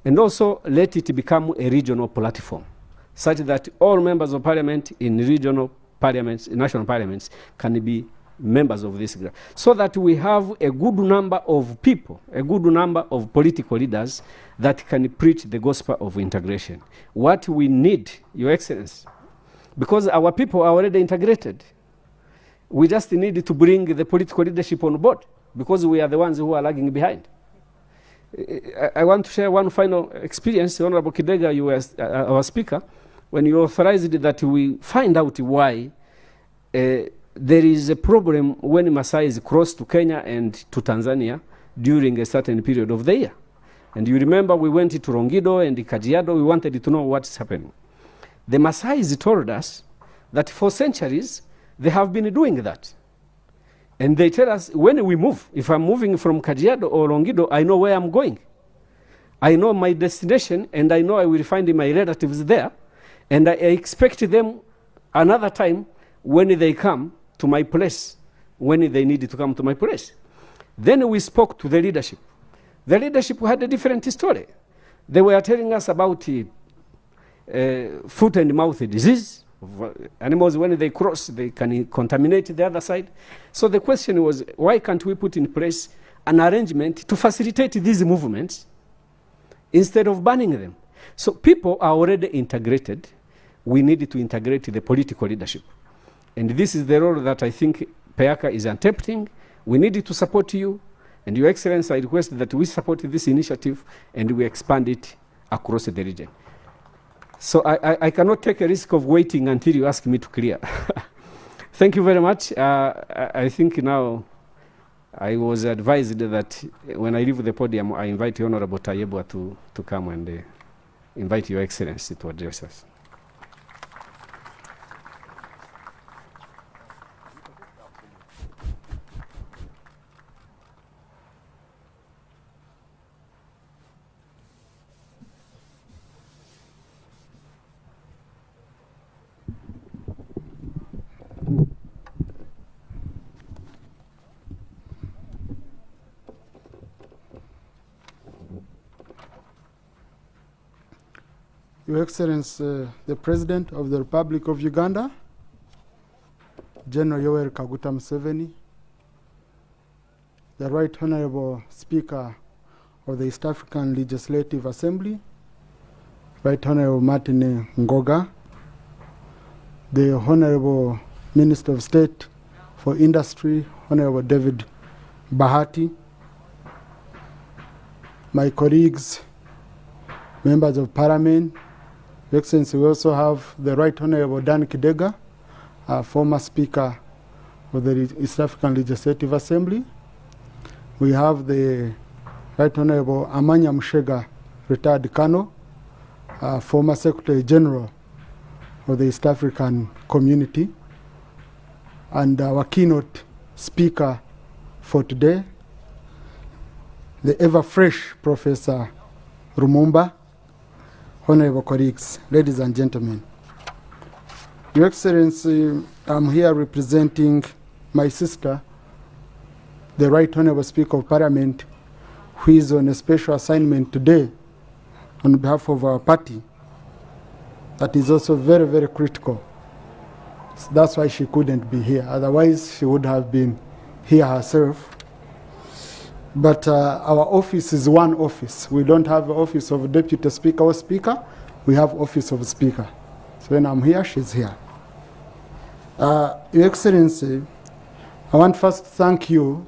And also let it become a regional platform, such that all members of parliament in regional parliaments, national parliaments, can be members of this group, so that we have a good number of people, a good number of political leaders that can preach the gospel of integration. What we need, Your Excellency, because our people are already integrated, we just need to bring the political leadership on board, because we are the ones who are lagging behind. I want to share one final experience. Honorable Kidega, you were our speaker, when you authorized that we find out why there is a problem when Maasais cross to Kenya and to Tanzania during a certain period of the year. And you remember we went to Rongido and Kajiado, we wanted to know what's happening. The Maasais told us that for centuries they have been doing that. And they tell us when we move, if I'm moving from Kajiado or Rongido, I know where I'm going. I know my destination and I know I will find my relatives there. And I expect them another time when they come to my place, when they needed to come to my place. Then we spoke to the leadership. The leadership had a different story. They were telling us about foot and mouth disease. Animals, when they cross, they can contaminate the other side. So the question was, why can't we put in place an arrangement to facilitate these movements instead of banning them? So people are already integrated. We need to integrate the political leadership. And this is the role that I think PEACA is attempting. We need to support you. And Your Excellency, I request that we support this initiative and we expand it across the region. So I cannot take a risk of waiting until you ask me to clear. Thank you very much. I think now I was advised that when I leave the podium, I invite Honorable Tayebwa to come and invite Your Excellency to address us. Your Excellency, the President of the Republic of Uganda, General Yoweri Kaguta Museveni, the Right Honorable Speaker of the East African Legislative Assembly, Right Honorable Martin Ngoga, the Honorable Minister of State for Industry, Honorable David Bahati, my colleagues, members of Parliament. Your Excellency, we also have the Right Honorable Dan Kidega, former Speaker of the East African Legislative Assembly. We have the Right Honorable Amanya Mushega, retired Colonel, former Secretary General of the East African Community, and our keynote speaker for today, the ever-fresh Professor Lumumba. Honorable colleagues, ladies and gentlemen, Your Excellency, I'm here representing my sister, the Right Honorable Speaker of Parliament, who is on a special assignment today on behalf of our party. That is also very, very critical. So that's why she couldn't be here. Otherwise, she would have been here herself. But our office is one office. We don't have the office of Deputy Speaker or Speaker. We have office of Speaker. So when I'm here, she's here. Your Excellency, I want first to thank you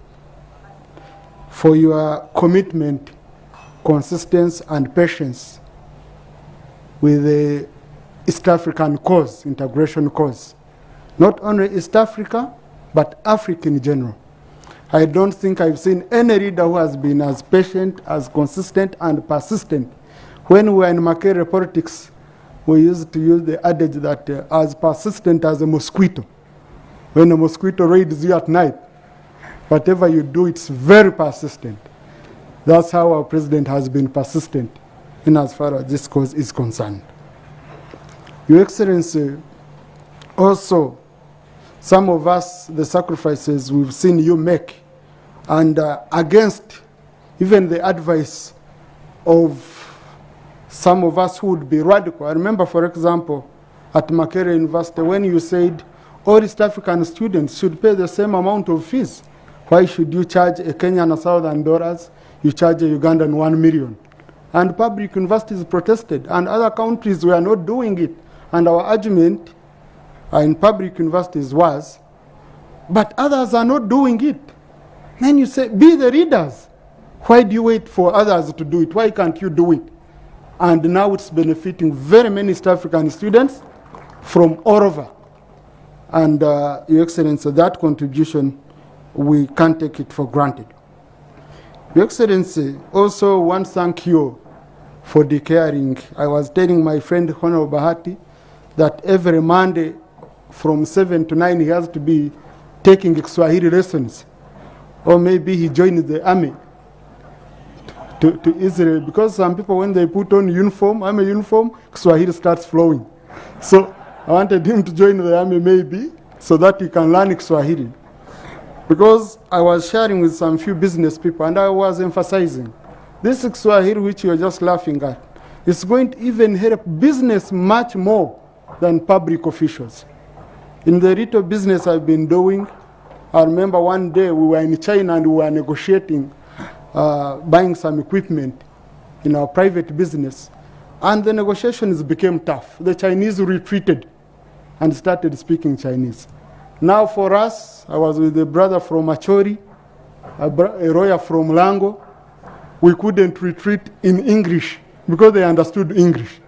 for your commitment, consistency, and patience with the East African cause, integration cause. Not only East Africa, but Africa in general. I don't think I've seen any leader who has been as patient, as consistent, and persistent. When we were in Makerere politics, we used to use the adage that as persistent as a mosquito. When a mosquito raids you at night, whatever you do, it's very persistent. That's how our president has been persistent in as far as this cause is concerned. Your Excellency, also, some of us, the sacrifices we've seen you make, and against even the advice of some of us who would be radical. I remember, for example, at Makerere University, when you said all East African students should pay the same amount of fees. Why should you charge a Kenyan $1,000? You charge a Ugandan 1 million. And public universities protested, and other countries were not doing it. And our argument in public universities was, but others are not doing it. Then you say, be the leaders. Why do you wait for others to do it? Why can't you do it? And now it's benefiting very many East African students from all over. And Your Excellency, that contribution, we can't take it for granted. Your Excellency, also want to thank you for declaring. I was telling my friend Honorable Bahati that every Monday from 7 to 9 he has to be taking Swahili lessons. Or maybe he joined the army to Israel, because some people, when they put on uniform, army uniform, Swahili starts flowing. So I wanted him to join the army maybe so that he can learn Kiswahili. Because I was sharing with some few business people and I was emphasizing this Kiswahili which you're just laughing at is going to even help business much more than public officials. In the retail business I've been doing, I remember one day we were in China and we were negotiating buying some equipment in our private business. And the negotiations became tough. The Chinese retreated and started speaking Chinese. Now for us, I was with a brother from Achori, a lawyer from Lango. We couldn't retreat in English because they understood English.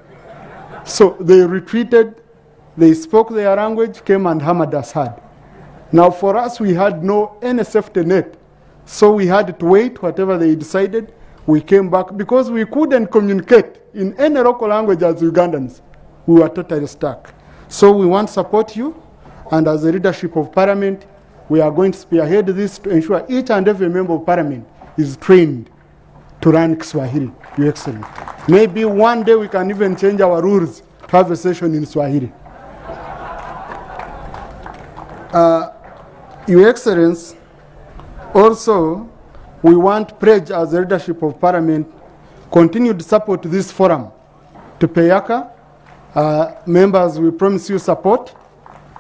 So they retreated, they spoke their language, came and hammered us hard. Now for us, we had any safety net. So we had to wait, whatever they decided. We came back because we couldn't communicate in any local language as Ugandans. We were totally stuck. So we want to support you. And as the leadership of Parliament, we are going to spearhead this to ensure each and every member of Parliament is trained to learn Kiswahili, Your Excellency. Maybe one day we can even change our rules to have a session in Swahili. Your Excellency, also, we want pledge as the leadership of Parliament continue to support this forum. To Peyaka, members, we promise you support.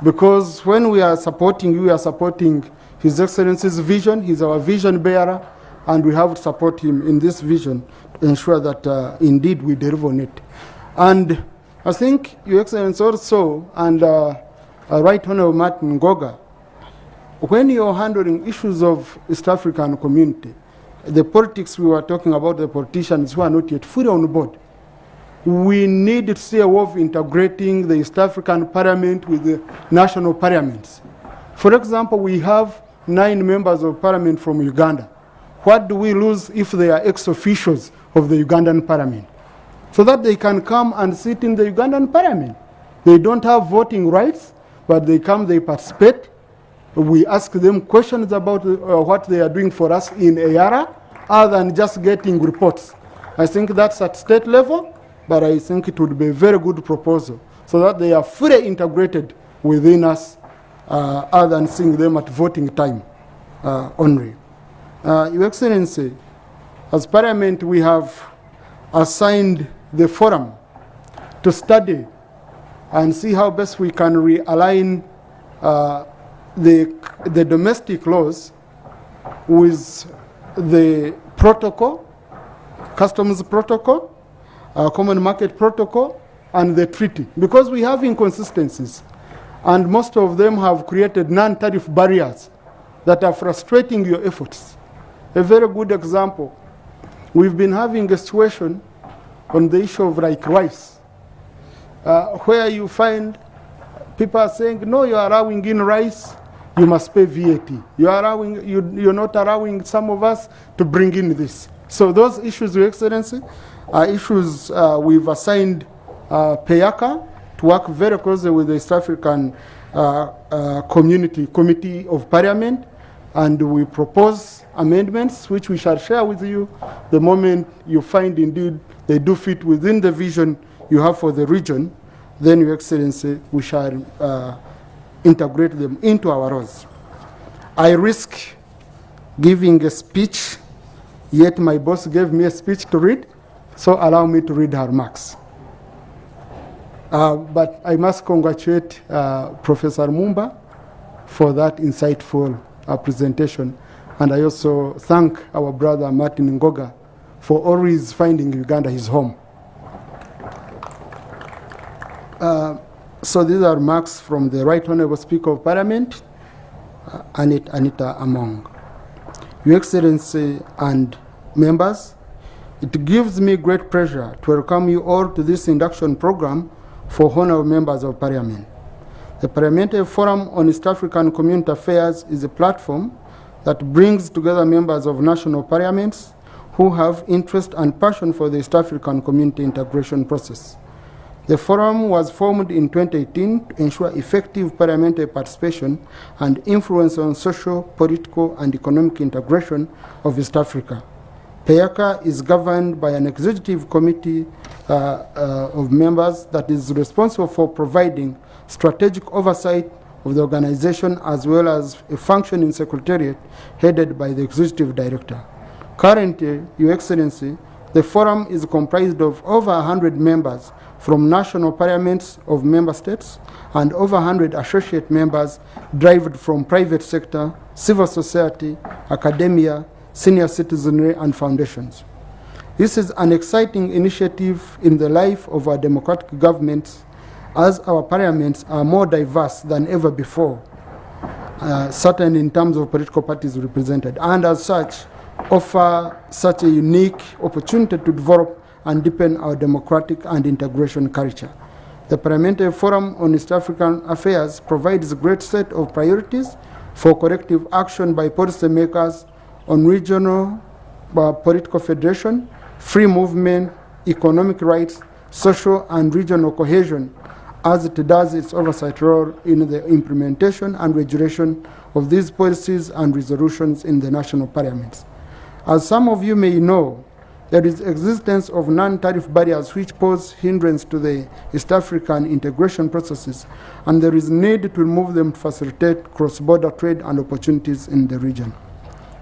Because when we are supporting you, we are supporting His Excellency's vision. He's our vision bearer, and we have to support him in this vision to ensure that indeed we deliver on it. And I think Your Excellency also, and Right Honorable Martin Ngoga, when you're handling issues of East African community, the politics we were talking about, the politicians who are not yet fully on board, we need to see a way of integrating the East African Parliament with the national parliaments. For example, we have 9 members of Parliament from Uganda. What do we lose if they are ex-officials of the Ugandan Parliament? So that they can come and sit in the Ugandan Parliament. They don't have voting rights, but they come, they participate. We ask them questions about what they are doing for us in ARA, other than just getting reports. I think that's at state level. But I think it would be a very good proposal so that they are fully integrated within us other than seeing them at voting time only. Your Excellency, as Parliament, we have assigned the forum to study and see how best we can realign the domestic laws with the protocol, customs protocol, common market protocol, and the treaty. Because we have inconsistencies, and most of them have created non-tariff barriers that are frustrating your efforts. A very good example, we've been having a situation on the issue of like rice, where you find people are saying, no, you are allowing in rice, you must pay VAT. You're not allowing some of us to bring in this. So those issues, Your Excellency, are issues we've assigned Peyaka to work very closely with the East African Committee of Parliament, and we propose amendments which we shall share with you the moment you find indeed they do fit within the vision you have for the region. Then, Your Excellency, we shall integrate them into our laws. I risk giving a speech, yet my boss gave me a speech to read. So allow me to read her remarks. But I must congratulate Professor Mumba for that insightful presentation. And I also thank our brother Martin Ngoga for always finding Uganda his home. So these are remarks from the Right Honorable Speaker of Parliament, Anita Among. Your Excellency and members, it gives me great pleasure to welcome you all to this induction program for honorable members of Parliament. The Parliamentary Forum on East African Community Affairs is a platform that brings together members of national parliaments who have interest and passion for the East African community integration process. The forum was formed in 2018 to ensure effective parliamentary participation and influence on social, political, and economic integration of East Africa. Peyaka is governed by an executive committee of members that is responsible for providing strategic oversight of the organization, as well as a functioning secretariat headed by the executive director. Currently, Your Excellency, the forum is comprised of over 100 members from national parliaments of member states and over 100 associate members derived from private sector, civil society, academia, senior citizenry, and foundations. This is an exciting initiative in the life of our democratic governments, as our parliaments are more diverse than ever before, certain in terms of political parties represented, and as such, offer such a unique opportunity to develop and deepen our democratic and integration culture. The Parliamentary Forum on East African Affairs provides a great set of priorities for corrective action by policymakers on regional political federation, free movement, economic rights, social and regional cohesion, as it does its oversight role in the implementation and regulation of these policies and resolutions in the national parliaments. As some of you may know, there is existence of non-tariff barriers which pose hindrance to the East African integration processes, and there is need to remove them to facilitate cross-border trade and opportunities in the region.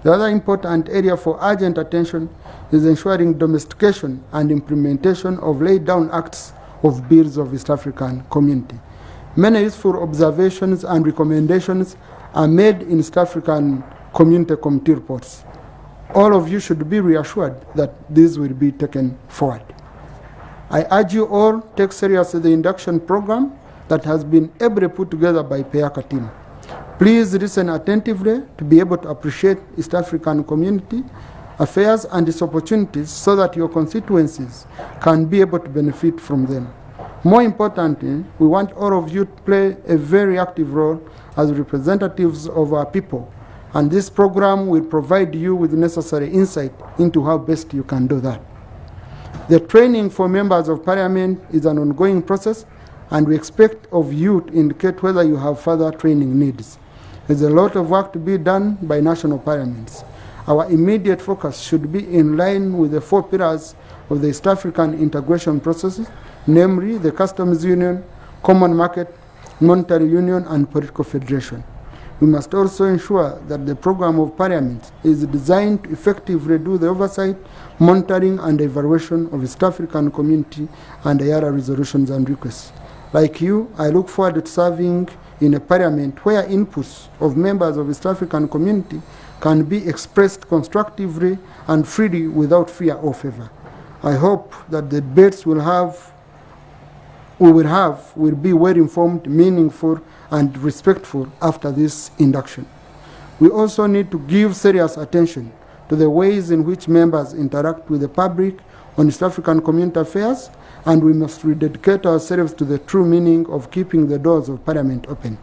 The other important area for urgent attention is ensuring domestication and implementation of laid down acts of bills of East African community. Many useful observations and recommendations are made in East African community committee reports. All of you should be reassured that these will be taken forward. I urge you all to take seriously the induction program that has been ably put together by PEACA team. Please listen attentively to be able to appreciate East African community affairs and its opportunities so that your constituencies can be able to benefit from them. More importantly, we want all of you to play a very active role as representatives of our people, and this program will provide you with necessary insight into how best you can do that. The training for members of parliament is an ongoing process, and we expect of you to indicate whether you have further training needs. There's a lot of work to be done by national parliaments. Our immediate focus should be in line with the 4 pillars of the East African integration processes, namely the customs union, common market, monetary union, and political federation. We must also ensure that the program of parliament is designed to effectively do the oversight, monitoring, and evaluation of East African community and IARA resolutions and requests. Like you, I look forward to serving in a parliament where inputs of members of East African community can be expressed constructively and freely without fear or favor. I hope that the debates we will have will be well informed, meaningful, and respectful after this induction. We also need to give serious attention to the ways in which members interact with the public on East African community affairs, and we must rededicate ourselves to the true meaning of keeping the doors of Parliament open.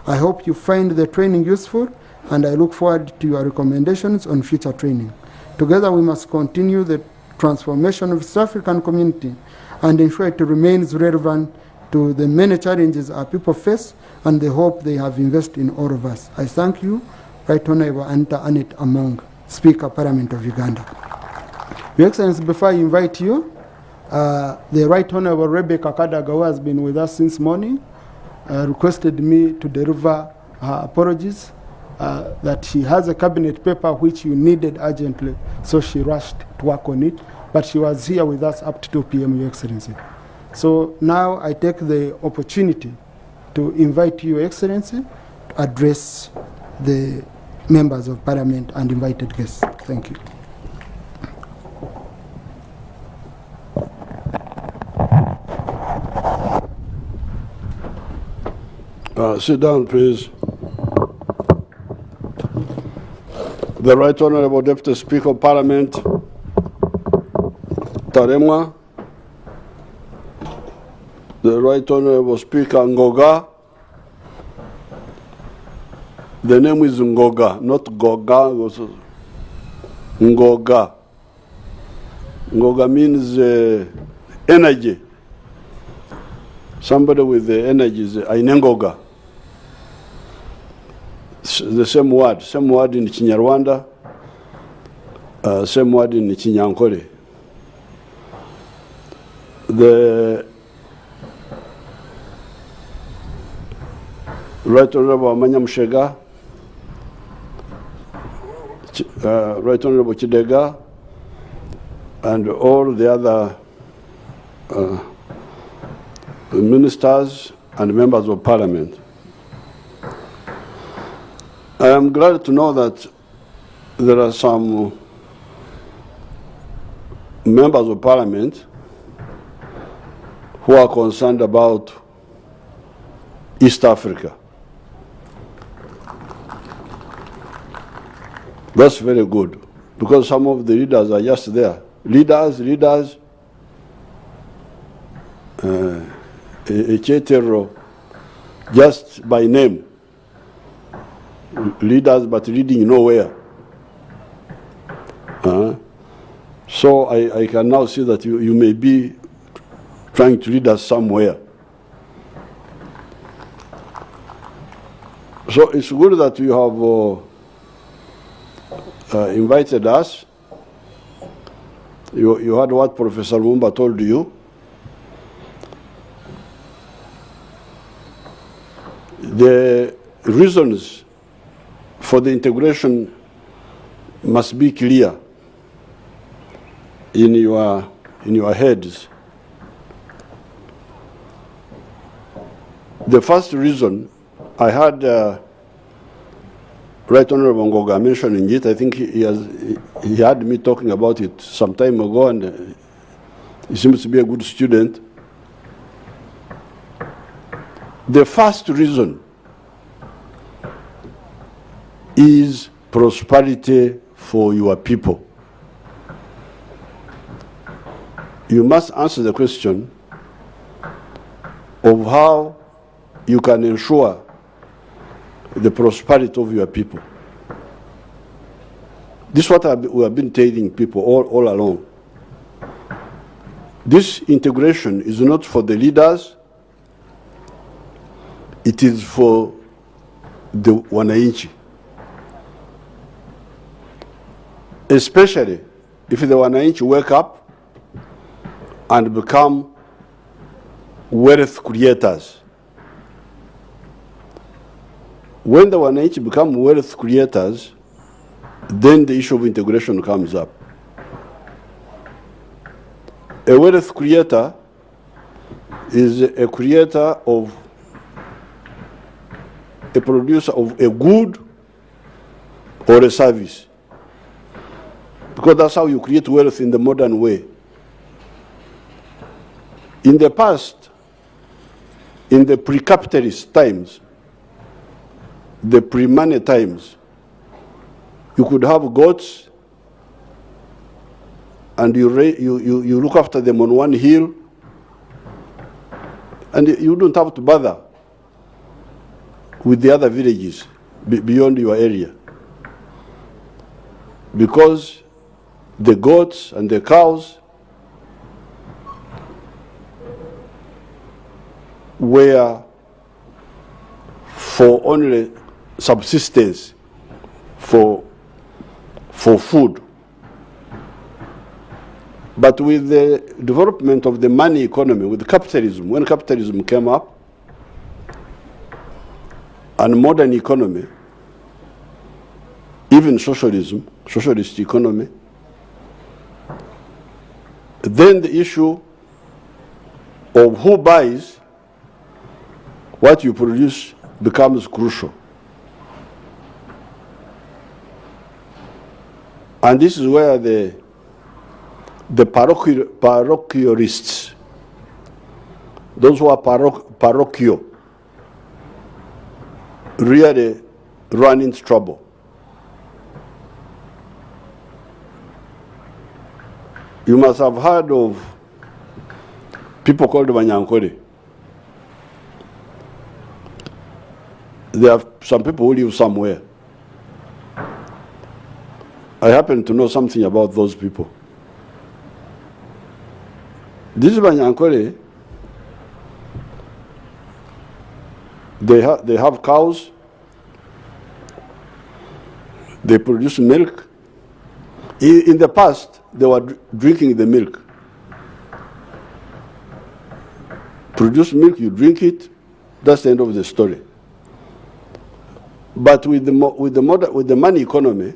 I hope you find the training useful, and I look forward to your recommendations on future training. Together we must continue the transformation of East African community and ensure it remains relevant to the many challenges our people face and the hope they have invested in all of us. I thank you, Right Honorable Anita Anet Among, Speaker, Parliament of Uganda. Your Excellency, before I invite you, the Right Honorable Rebecca Kadaga, who has been with us since morning, requested me to deliver her apologies, that she has a cabinet paper which you needed urgently, so she rushed to work on it, but she was here with us up to 2 p.m., Your Excellency. So now I take the opportunity to invite you, Your Excellency, to address the members of Parliament and invited guests. Thank you. Sit down, please. The Right Honorable Deputy Speaker of Parliament, Taremwa, the Right Honorable Speaker Ngoga. The name is Ngoga, not Goga. Ngoga. Ngoga means energy. Somebody with the energy is Ainengoga. The same word in Kinyarwanda, same word in Kinyankole. Right Honorable Amanya Mshega, Right Honorable Chidega, and all the other ministers and members of parliament. I am glad to know that there are some members of parliament who are concerned about East Africa. That's very good, because some of the leaders are just there. Leaders, Echetero, just by name. Leaders, but leading nowhere. So I can now see that you may be trying to lead us somewhere. So it's good that you have invited us. You heard what Professor Lumumba told you. The reasons for the integration must be clear in your heads. The first reason, I had Right Honorable Ngoga mentioning it. I think he had me talking about it some time ago, and he seems to be a good student. The first reason is prosperity for your people. You must answer the question of how you can ensure the prosperity of your people. This is what we have been telling people all along. This integration is not for the leaders, it is for the wananchi. Especially if the wananchi wake up and become wealth creators. When the wananchi become wealth creators, then the issue of integration comes up. A wealth creator is a creator of, a producer of a good or a service. Because that's how you create wealth in the modern way. In the past, in the pre-capitalist times, the pre-money times, you could have goats and you look after them on one hill, and you don't have to bother with the other villages beyond your area, because the goats and the cows were for only subsistence, for food. But with the development of the money economy, with capitalism, when capitalism came up, and modern economy, even socialism, socialist economy, then the issue of who buys what you produce becomes crucial. And this is where the parochialists, those who are parochial, really run into trouble. You must have heard of people called Banyankore. There are some people who live somewhere. I happen to know something about those people. These Banyankore, they have cows, they produce milk. In the past, they were drinking the milk. Produce milk, you drink it, that's the end of the story. But with the money economy,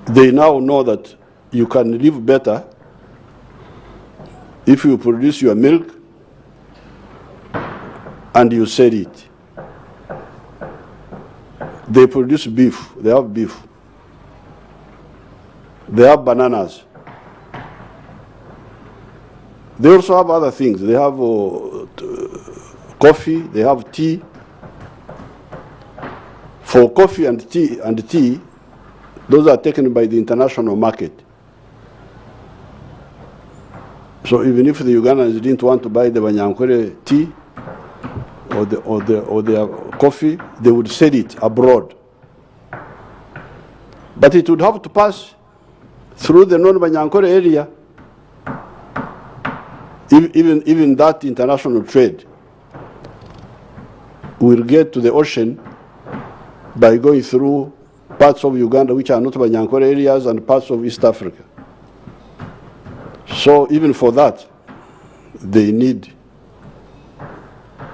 they now know that you can live better if you produce your milk and you sell it. They produce beef. They have beef. They have bananas. They also have other things. They have coffee. They have tea. For coffee and tea, those are taken by the international market. So even if the Ugandans didn't want to buy the Banyankore tea or their coffee, they would sell it abroad. But it would have to pass through the non-Banyankore area. Even that international trade will get to the ocean by going through parts of Uganda which are not Banyankore areas and parts of East Africa. So even for that, they need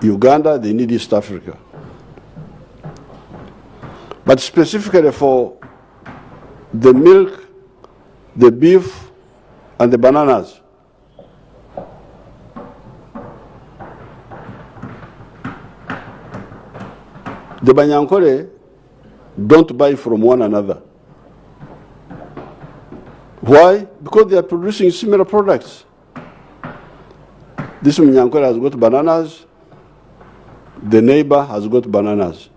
Uganda, they need East Africa. But specifically for the milk, the beef, and the bananas, the Banyankore don't buy from one another. Why? Because they are producing similar products. This Banyankore has got bananas, the neighbor has got bananas.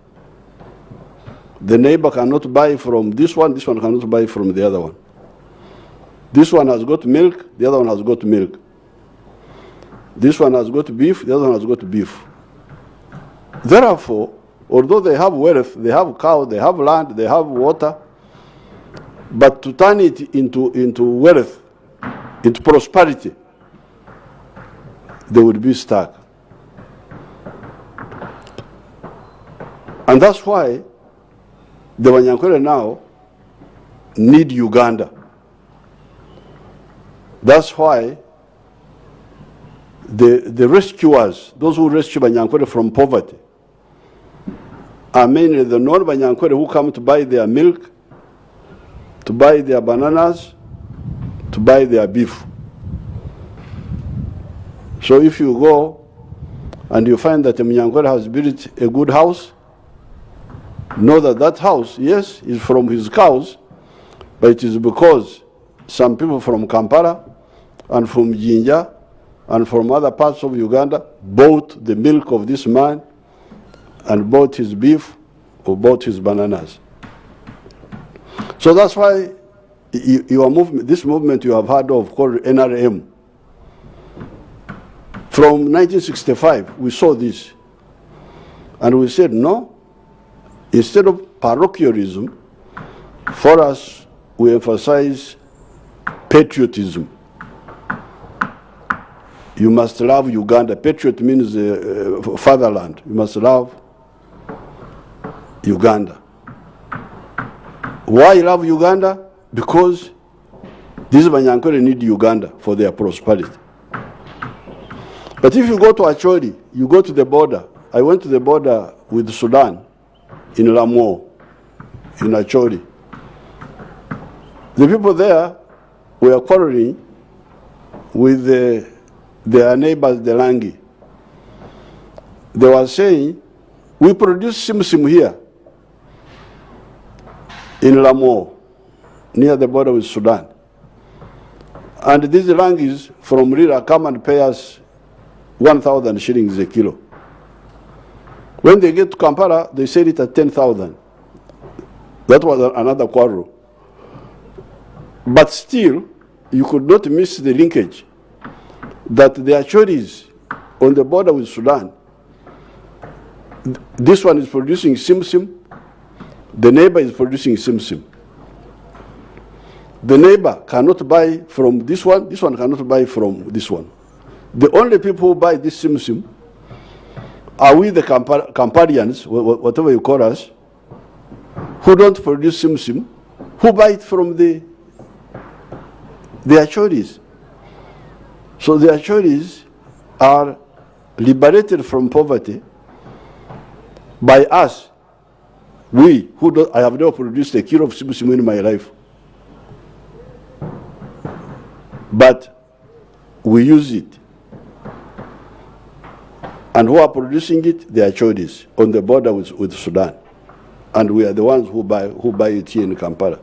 The neighbor cannot buy from this one cannot buy from the other one. This one has got milk, the other one has got milk. This one has got beef, the other one has got beef. Therefore, although they have wealth, they have cows, they have land, they have water, but to turn it into wealth, into prosperity, they would be stuck. And that's why the Banyankore now need Uganda. That's why the rescuers, those who rescue Banyankore from poverty, are mainly the non-Banyankore who come to buy their milk, to buy their bananas, to buy their beef. So if you go and you find that a Banyankore has built a good house, know that that house, yes, is from his cows, but it is because some people from Kampala and from Jinja and from other parts of Uganda bought the milk of this man and bought his beef or bought his bananas. So that's why your movement, this movement you have heard of called NRM, from 1965, we saw this. And we said, no, instead of parochialism, for us, we emphasize patriotism. You must love Uganda. Patriot means fatherland. You must love Uganda. Why love Uganda? Because these Banyankore need Uganda for their prosperity. But if you go to Acholi, you go to the border. I went to the border with Sudan in Lamu, in Acholi. The people there were quarreling with their neighbors, the Langi. They were saying, we produce simsim here in Lamu, near the border with Sudan. And these Langis from Rira come and pay us 1,000 shillings a kilo. When they get to Kampala, they sell it at 10,000. That was another quarrel. But still, you could not miss the linkage that the Achoris on the border with Sudan, this one is producing simsim, the neighbor is producing simsim. The neighbor cannot buy from this one cannot buy from this one. The only people who buy this simsim are we the Camparians, whatever you call us, who don't produce simsim, who buy it from the Achoris. So the Achoris are liberated from poverty by us, we, I have never produced a kilo of simu in my life. But we use it. And who are producing it? They are Chodis on the border with Sudan. And we are the ones who buy it here in Kampala.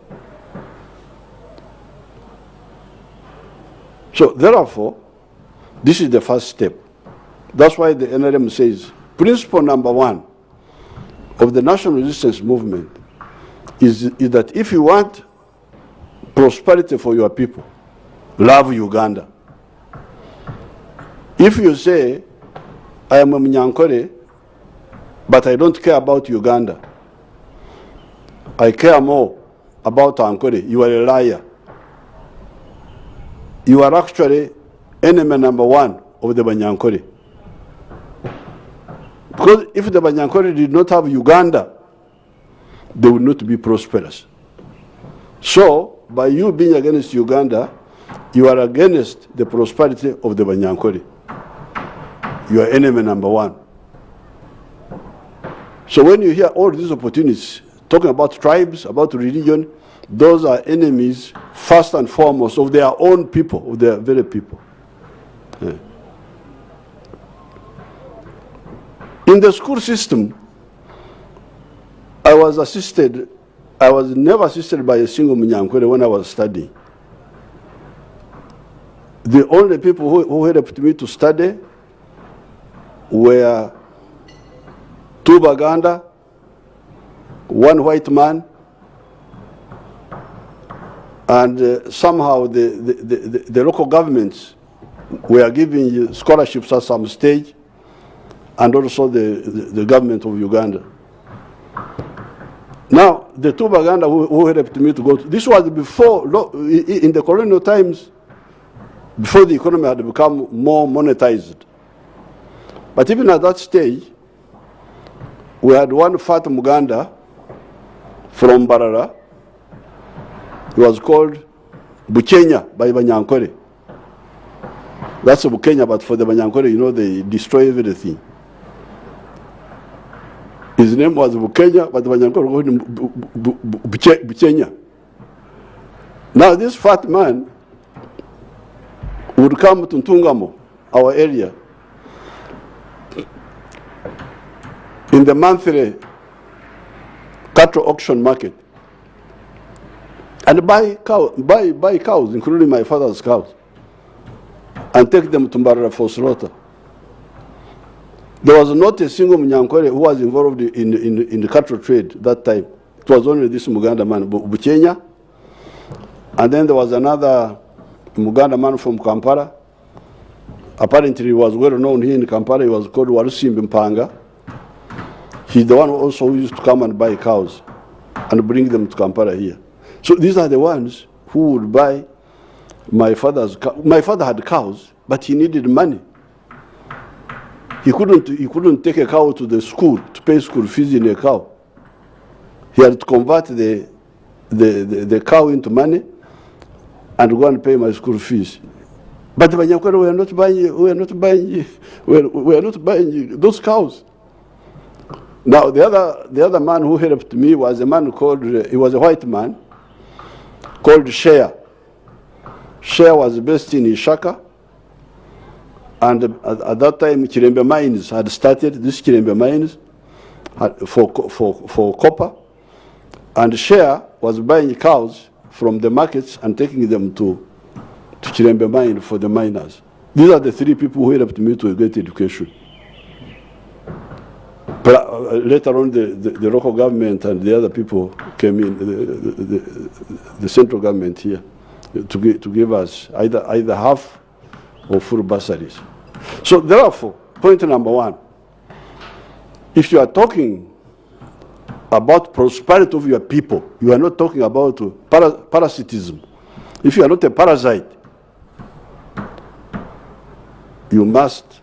So therefore, this is the first step. That's why the NRM says, principle number 1 of the national resistance movement is that if you want prosperity for your people, love Uganda. If you say, I am a Mnyankore, but I don't care about Uganda, I care more about Ankore, you are a liar. You are actually enemy number 1 of the Banyankore. Because if the Banyankore did not have Uganda, they would not be prosperous. So, by you being against Uganda, you are against the prosperity of the Banyankore. You are enemy number 1. So when you hear all these opportunities, talking about tribes, about religion, those are enemies, first and foremost, of their own people, of their very people. Yeah. In the school system, I was never assisted by a single Mnyankore when I was studying. The only people who helped me to study were 2 Baganda, 1 white man, and somehow the local governments were giving scholarships at some stage, and also the government of Uganda. Now, the 2 Baganda who helped me to go to, this was before, in the colonial times, before the economy had become more monetized. But even at that stage, we had one fat Muganda from Barara. He was called Bukenya by Banyankore. That's a Bukenya, but for the Banyankore, you know, they destroy everything. His name was Bukenya, but the Banyankore called him Bukenya. Now this fat man would come to Ntungamo, our area, in the monthly cattle auction market, and buy cows, including my father's cows, and take them to Mbarara for slaughter. There was not a single Mnyankore who was involved in the cattle trade that time. It was only this Muganda man, Bukenya, and then there was another Muganda man from Kampala. Apparently he was well known here in Kampala. He was called Warusimbi Mpanga. He's the one also who used to come and buy cows and bring them to Kampala here. So these are the ones who would buy my father's cows. My father had cows, but he needed money. He couldn't take a cow to the school to pay school fees in a cow. He had to convert the cow into money and go and pay my school fees. But the Banyankore were not buying those cows. Now the other man who helped me was a man he was a white man called Shea. Shea was based in Ishaka, and at that time Chirembe mines had started. This Chirembe mines for copper, and Shea was buying cows from the markets and taking them to Chirembe mine for the miners. These are the 3 people who helped me to get education. But later on, the local government and the other people came in, the central government here, to give us either half or full bursaries. So therefore, point number 1, if you are talking about prosperity of your people, you are not talking about parasitism. If you are not a parasite, you must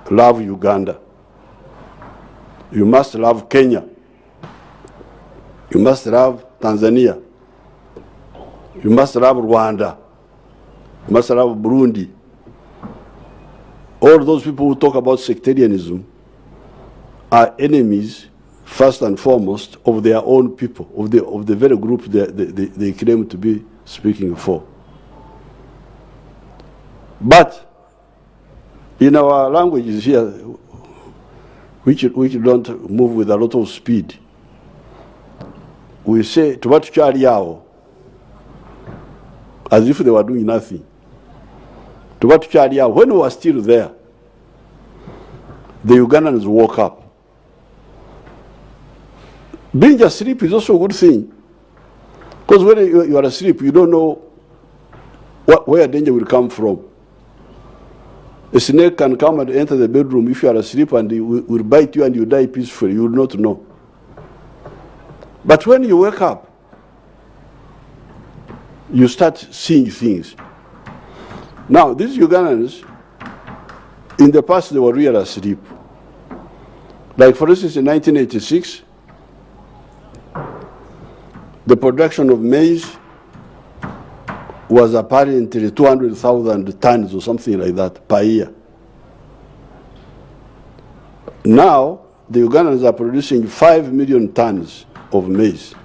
love Uganda. You must love Kenya. You must love Tanzania. You must love Rwanda. You must love Burundi. All those people who talk about sectarianism are enemies first and foremost, of their own people, of the very group they claim to be speaking for. But in our languages here, which don't move with a lot of speed, we say tuba tukyali awo, as if they were doing nothing. Tuba tukyali awo. When we were still there, the Ugandans woke up. Being asleep is also a good thing, because when you are asleep, you don't know where danger will come from. A snake can come and enter the bedroom if you are asleep, and it will bite you and you die peacefully. You will not know. But when you wake up, you start seeing things. Now, these Ugandans, in the past, they were really asleep. Like, for instance, in 1986, the production of maize was apparently 200,000 tons or something like that per year. Now, the Ugandans are producing 5 million tons of maize.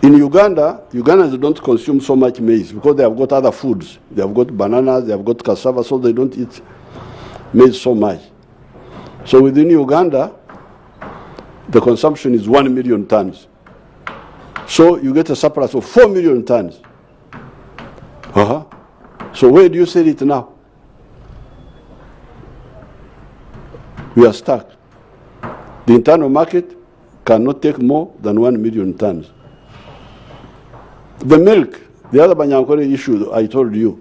In Uganda, Ugandans don't consume so much maize because they have got other foods. They have got bananas, they have got cassava, so they don't eat maize so much. So within Uganda, the consumption is 1 million tons. So you get a surplus of 4 million tons. So where do you sell it now? We are stuck. The internal market cannot take more than 1 million tons. The milk, the other Banyankore issue I told you.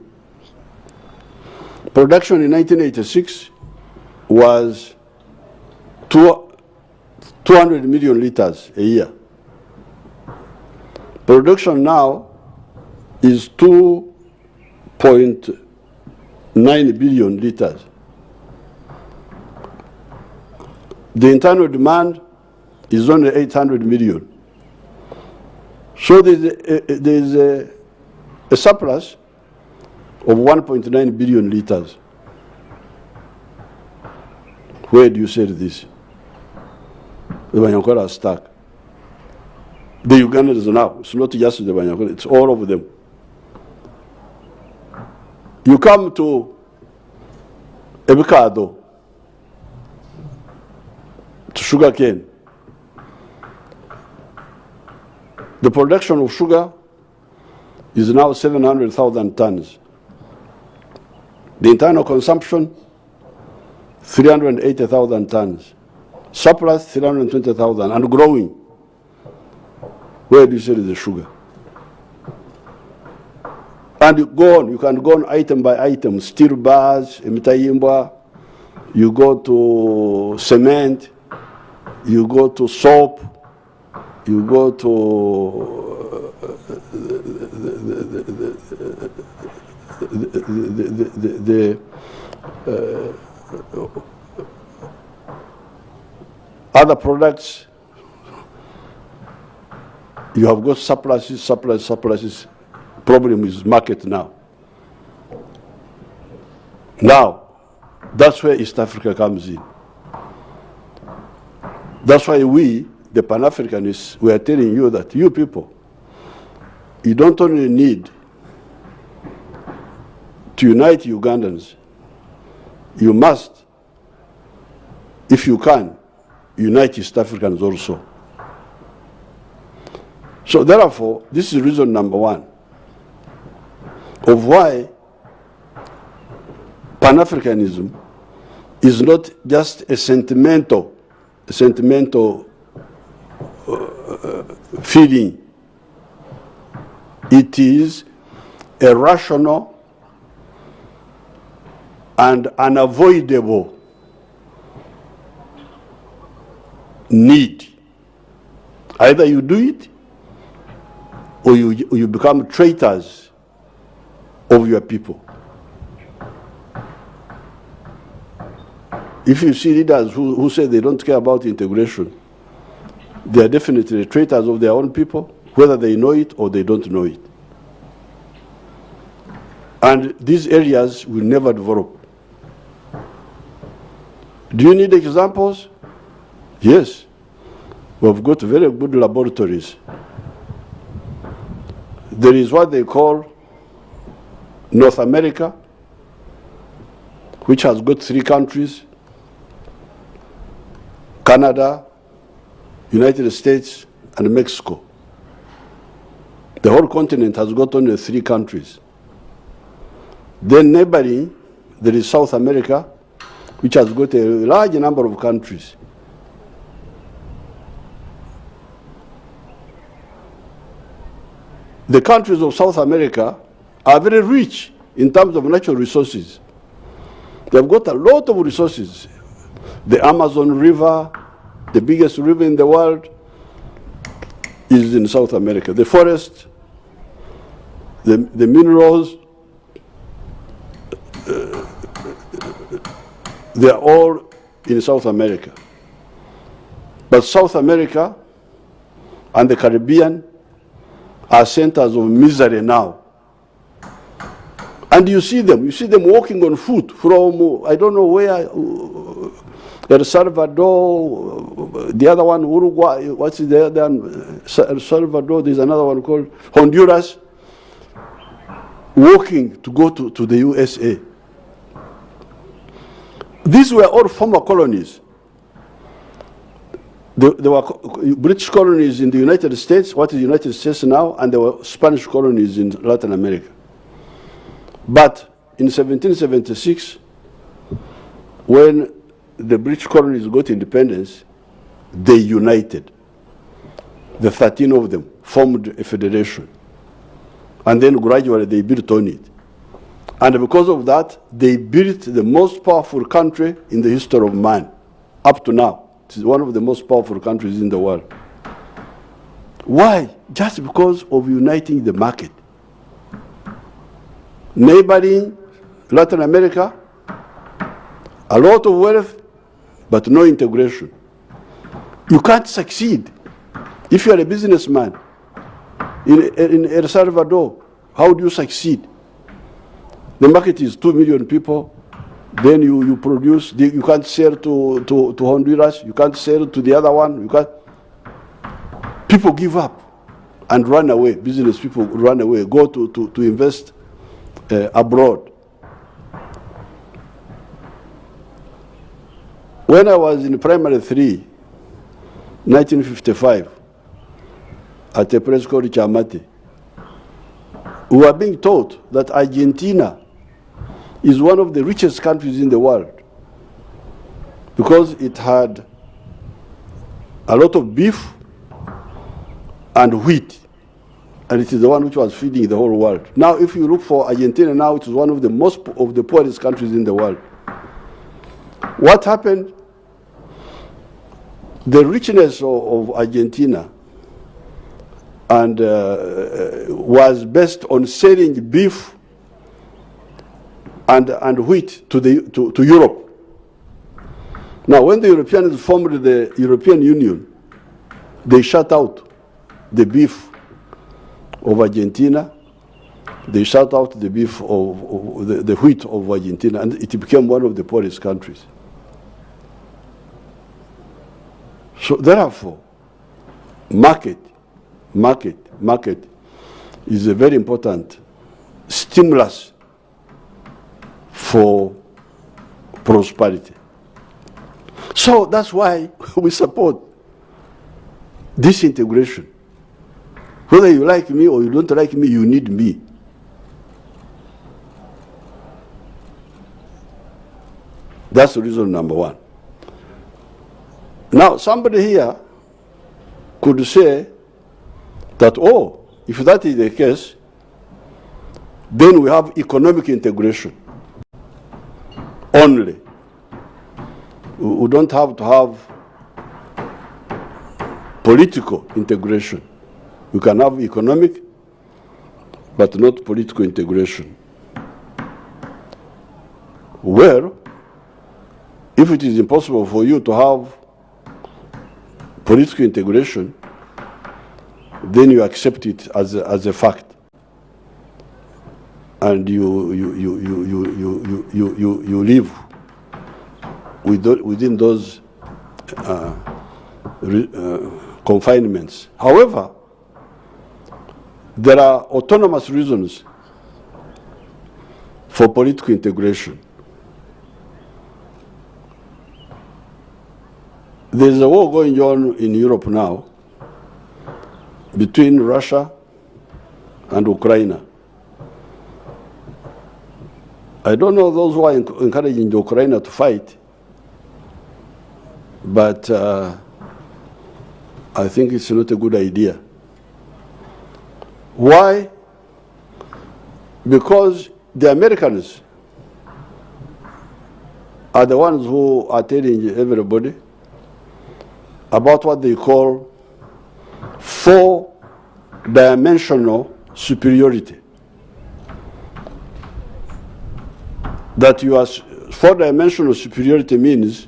Production in 1986 was 200 million liters a year. Production now is 2.9 billion liters. The internal demand is only 800 million. So there's a surplus of 1.9 billion liters. Where do you sell this? The Banyankore are stuck. The Ugandans now, it's not just the Banyankore, it's all of them. You come to Ebikado, to sugarcane. The production of sugar is now 700,000 tons. The internal consumption, 380,000 tons. Surplus, 320,000, and growing. Where do you sell the sugar? And you go on, you can go on item by item. Steel bars, emitayimba, you go to cement, you go to soap, you go to the other products. You have got surpluses. Problem is market now. Now, that's where East Africa comes in. That's why we, the Pan-Africanists, we are telling you that you people, you don't only need to unite Ugandans, you must, if you can, unite East Africans also. So therefore, this is reason number one of why Pan-Africanism is not just a sentimental feeling. It is a rational and unavoidable need. Either you do it or you become traitors of your people. If you see leaders who say they don't care about integration, they are definitely traitors of their own people, whether they know it or they don't know it. And these areas will never develop. Do you need examples? Yes. We've got very good laboratories. There is what they call North America, which has got 3 countries, Canada, United States, and Mexico. The whole continent has got only 3 countries. Then neighboring, there is South America, which has got a large number of countries. The countries of South America are very rich in terms of natural resources. They've got a lot of resources. The Amazon River, the biggest river in the world, is in South America. The forest, the minerals, they are all in South America. But South America and the Caribbean are centers of misery now. And you see them walking on foot from, I don't know where, El Salvador, the other one, Uruguay, what's the other one? El Salvador, there's another one called Honduras, walking to go to the USA. These were all former colonies. There were British colonies in the United States, what is the United States now, and there were Spanish colonies in Latin America. But in 1776, when the British colonies got independence, they united. The 13 of them formed a federation. And then gradually they built on it. And because of that, they built the most powerful country in the history of man, up to now. It is one of the most powerful countries in the world. Why? Just because of uniting the market. Neighboring Latin America, a lot of wealth, but no integration. You can't succeed. If you are a businessman in El Salvador, how do you succeed? The market is 2 million people. Then you produce, you can't sell to Honduras, you can't sell to the other one, you can't. People give up and run away. Business people run away, go to invest abroad. When I was in primary 3, 1955, at a place called Chamate, we were being taught that Argentina is one of the richest countries in the world because it had a lot of beef and wheat, and it is the one which was feeding the whole world. Now, if you look for Argentina now, it is one of the poorest countries in the world. What happened? The richness of Argentina and was based on selling beef and wheat to Europe. Now, when the Europeans formed the European Union, they shut out the beef of Argentina, they shut out the beef of the wheat of Argentina, and it became one of the poorest countries. So therefore, market is a very important stimulus for prosperity. So that's why we support this integration. Whether you like me or you don't like me, you need me. That's the reason number one. Now, somebody here could say that, oh, if that is the case, then we have economic integration only. We don't have to have political integration. We can have economic, but not political integration. Well, if it is impossible for you to have political integration, then you accept it as a fact, and you live within those confinements. However, there are autonomous reasons for political integration. There's a war going on in Europe now between Russia and Ukraine. I don't know those who are encouraging the Ukraine to fight, but I think it's not a good idea. Why? Because the Americans are the ones who are telling everybody about what they call four-dimensional superiority. That you are four-dimensional superiority means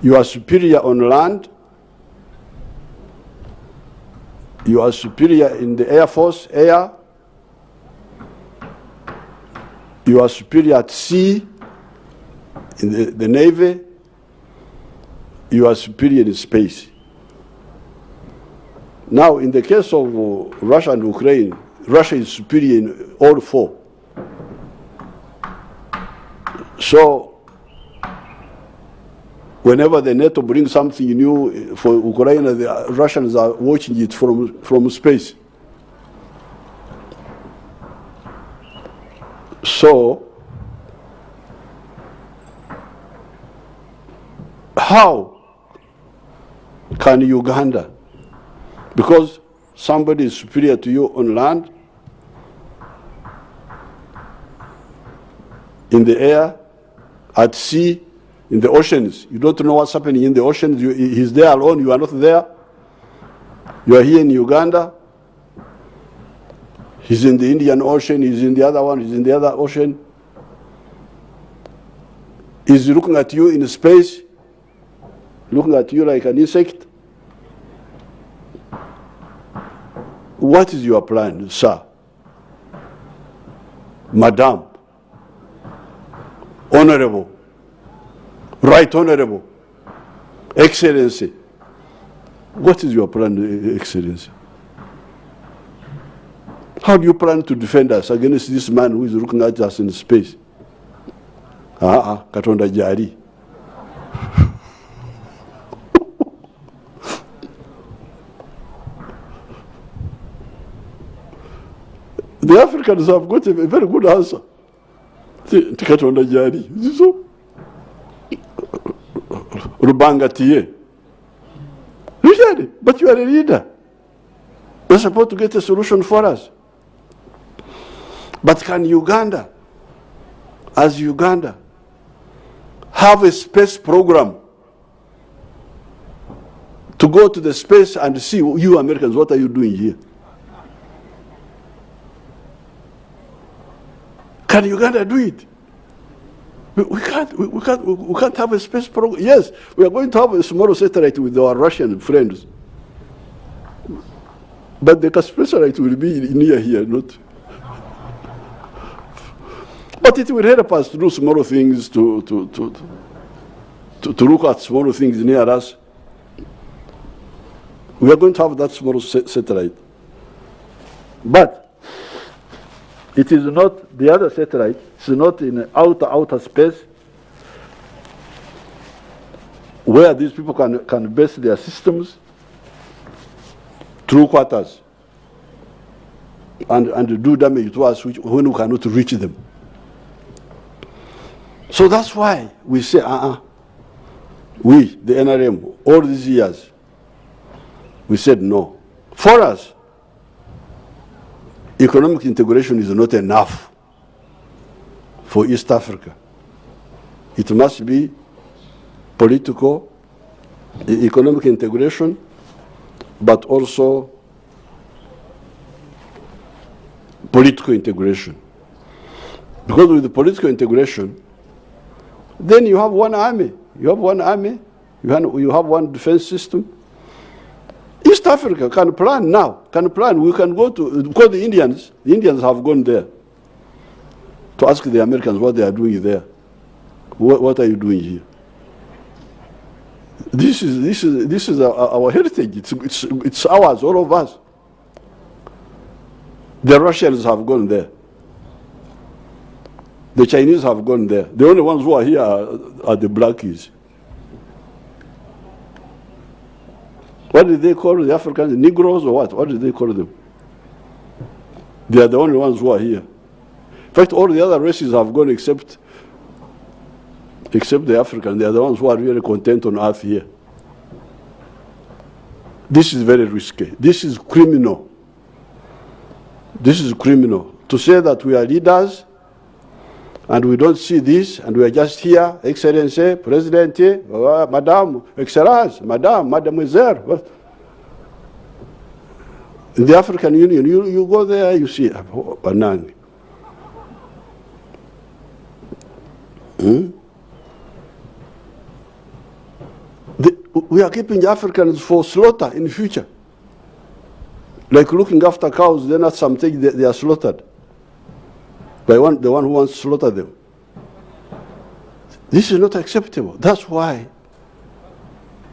you are superior on land, you are superior in the Air Force, air, you are superior at sea, in the Navy, you are superior in space. Now, in the case of Russia and Ukraine, Russia is superior in all four. So, whenever the NATO brings something new for Ukraine, the Russians are watching it from space. So, how can Uganda, because somebody is superior to you on land, in the air, at sea, in the oceans, you don't know what's happening in the oceans, he's there alone, you are not there, you are here in Uganda, he's in the Indian Ocean, he's in the other one, he's in the other ocean, he's looking at you in space, looking at you like an insect. What is your plan, sir? Madam, Honorable, Right Honorable, Excellency. What is your plan, Excellency? How do you plan to defend us against this man who is looking at us in space? Katonda Jari. The Africans have got a very good answer. Katonda Jari. So, Rubangatiye. Really? But you are a leader. You're supposed to get a solution for us. But can Uganda, as Uganda, have a space program to go to the space and see, you Americans, what are you doing here? Can Uganda do it? We can't have a space program. Yes, we are going to have a small satellite with our Russian friends. But the space satellite will be near here, not. But it will help us to do small things, to look at small things near us. We are going to have that small satellite. But it is not, the other satellite, it's not in outer space where these people can base their systems through quarters and do damage to us when we cannot reach them. So that's why we say, we, the NRM, all these years, we said no. For us, economic integration is not enough for East Africa. It must be political, economic integration, but also political integration. Because with the political integration, then you have one army. You have one army, you have one defense system. East Africa can plan now, we can go to, because the Indians have gone there to ask the Americans what they are doing there. What are you doing here? This is our heritage. It's ours, all of us. The Russians have gone there. The Chinese have gone there. The only ones who are here are the blackies. What did they call the Africans? Negroes or what? What did they call them? They are the only ones who are here. In fact, all the other races have gone except the Africans. They are the ones who are really content on earth here. This is very risky. This is criminal. This is criminal. To say that we are leaders and we don't see this and we are just here, Excellency, President, Madame, Excellence, Madame, Mademoiselle. In the African Union, you go there, you see, Banani. We are keeping the Africans for slaughter in the future. Like looking after cows, then at some stage they are slaughtered by the one who wants to slaughter them. This is not acceptable. That's why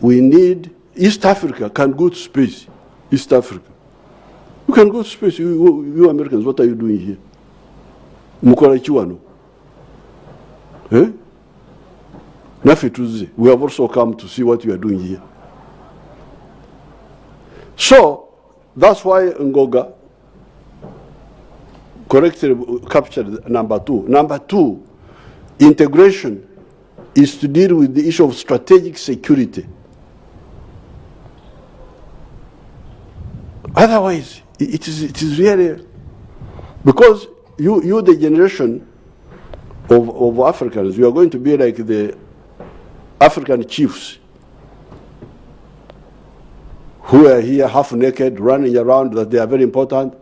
we need East Africa can go to space. East Africa. You can go to space. You Americans, what are you doing here? Mukora Chiwano. Eh? We have also come to see what you are doing here. So, that's why Ngoga correctly captured number 2. Number 2, integration is to deal with the issue of strategic security. Otherwise, it is really, because you the generation of Africans, you are going to be like the African chiefs who are here half naked, running around, that they are very important,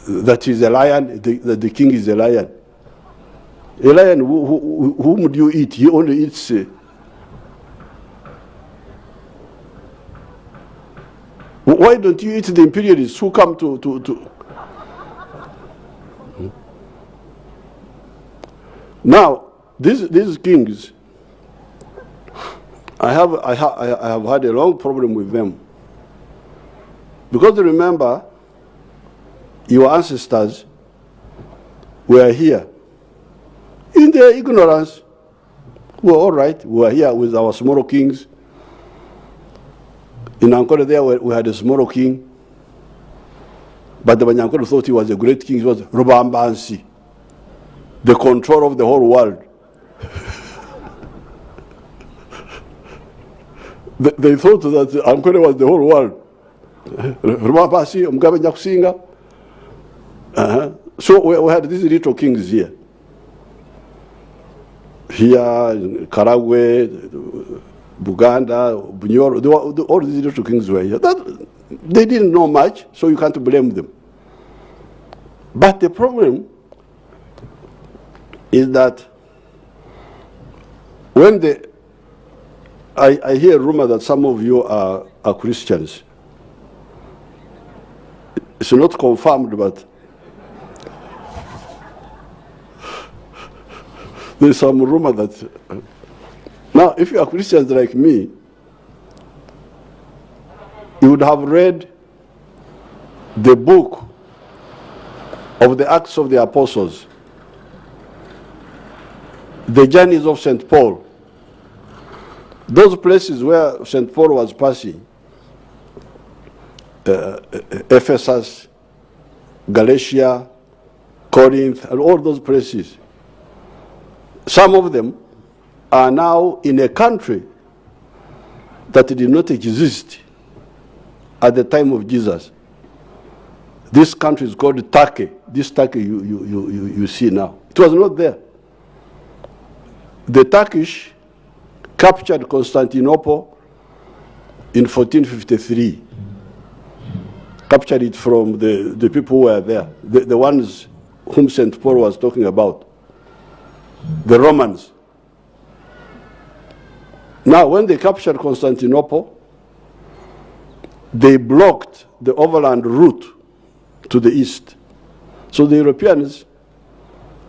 that is a lion, that the king is a lion. A lion, whom do you eat? He only eats why don't you eat the imperialists who come to Now, these kings, I have had a long problem with them. Because remember, your ancestors were here. In their ignorance, we were all right. We were here with our Smoro kings. In Ankole there, we had a Smoro king. But the Banyankole thought he was a great king. He was Rubambansi, the control of the whole world. They thought that Ankole was the whole world. Rubambansi, Mugabe Nyakusinga. So we had these little kings here. Here, Karagwe, Buganda, Bunyoro, all these little kings were here. They didn't know much, so you can't blame them. But the problem is that when I hear a rumor that some of you are Christians. It's not confirmed, but there's some rumor that now, if you are Christians like me, you would have read the book of the Acts of the Apostles, the journeys of St. Paul, those places where St. Paul was passing, Ephesus, Galatia, Corinth, and all those places. Some of them are now in a country that did not exist at the time of Jesus. This country is called Turkey. This Turkey you see now. It was not there. The Turkish captured Constantinople in 1453. Captured it from the people who were there, the ones whom St. Paul was talking about, the Romans. Now, when they captured Constantinople, they blocked the overland route to the east. So the Europeans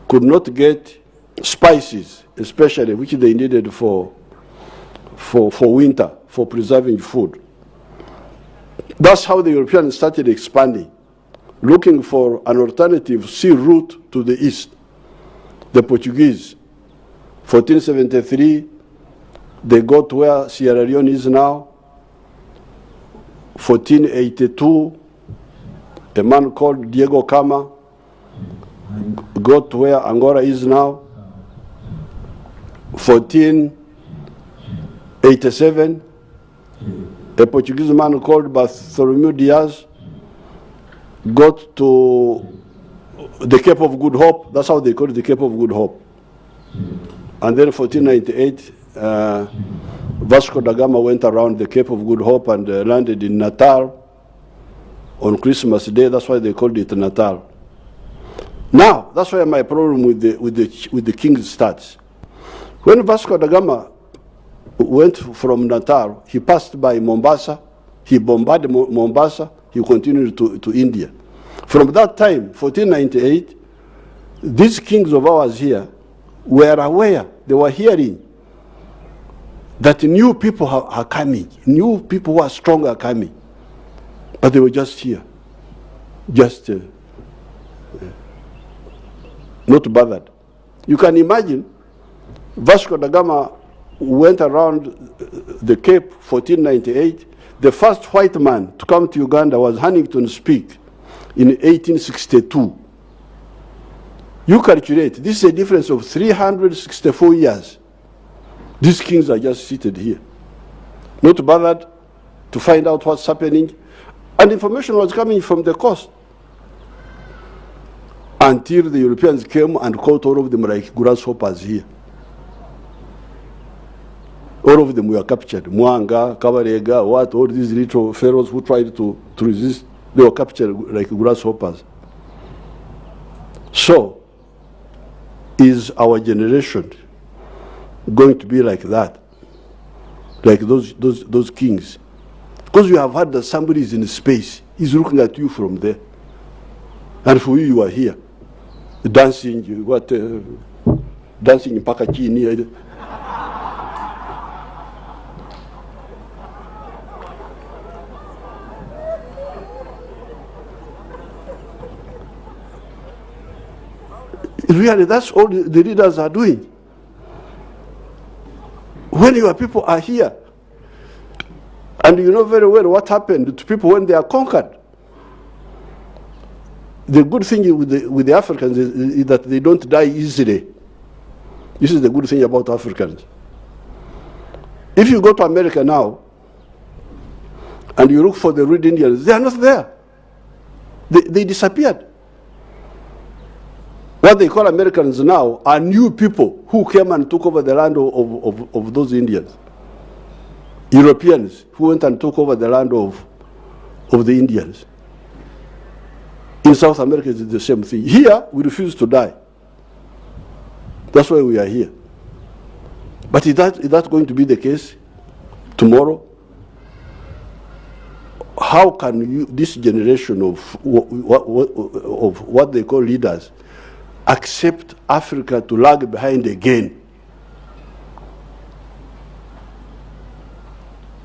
could not get spices, especially, which they needed for for winter, for preserving food. That's how the Europeans started expanding, looking for an alternative sea route to the east. The Portuguese, 1473, they got where Sierra Leone is now. 1482, a man called Diego Cama got where Angola is now. 1487, a Portuguese man called Bartholomew Diaz got to the Cape of Good Hope. That's how they call it, the Cape of Good Hope. And then 1498, Vasco da Gama went around the Cape of Good Hope and landed in Natal on Christmas Day. That's why they called it Natal. Now, that's why my problem with the King's starts. When Vasco da Gama went from Natal, he passed by Mombasa, he bombarded Mombasa, he continued to India. From that time, 1498, these kings of ours here were aware, they were hearing that new people are coming, new people who are strong are coming. But they were just here, just not bothered. You can imagine, Vasco da Gama went around the Cape 1498. The first white man to come to Uganda was Huntington Speke in 1862. You calculate, this is a difference of 364 years. These kings are just seated here, not bothered to find out what's happening. And information was coming from the coast until the Europeans came and caught all of them like grasshoppers here. All of them were captured. Mwanga, Kabarega, all these little pharaohs who tried to resist, they were captured like grasshoppers. So, is our generation going to be like that? Like those kings? Because you have heard that somebody is in space, he's looking at you from there. And for you, you are here, dancing, dancing in Pakachini. Really, that's all the leaders are doing. When your people are here, and you know very well what happened to people when they are conquered. The good thing with the Africans is that they don't die easily. This is the good thing about Africans. If you go to America now, and you look for the Red Indians, they are not there. They disappeared. What they call Americans now are new people who came and took over the land of those Indians. Europeans who went and took over the land of the Indians. In South America, it's the same thing. Here, we refuse to die. That's why we are here. But is that going to be the case tomorrow? How can this generation of what they call leaders accept Africa to lag behind again?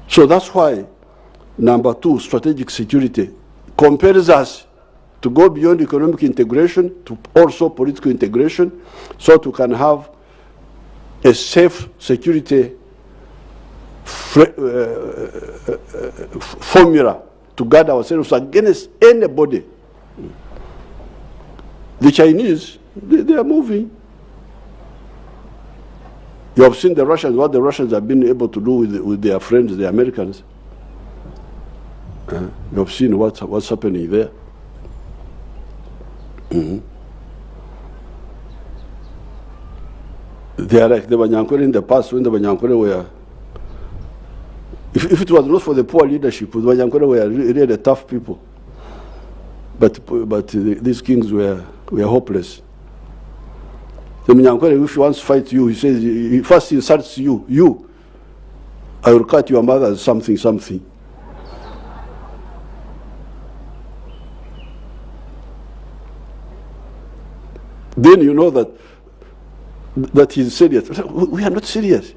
So that's why, number two, strategic security compels us to go beyond economic integration to also political integration, so we can have a safe security formula to guard ourselves against anybody. The Chinese, they are moving. You have seen the Russians, what the Russians have been able to do with their friends, the Americans. You have seen what's happening there. Mm-hmm. They are like the Banyankore in the past, when the Banyankore were, if it was not for the poor leadership, the Banyankore were really tough people. But these kings were hopeless. The Banyankore, if he wants to fight you, he says, he first insults you, I will cut your mother something. Then you know that he's serious. We are not serious.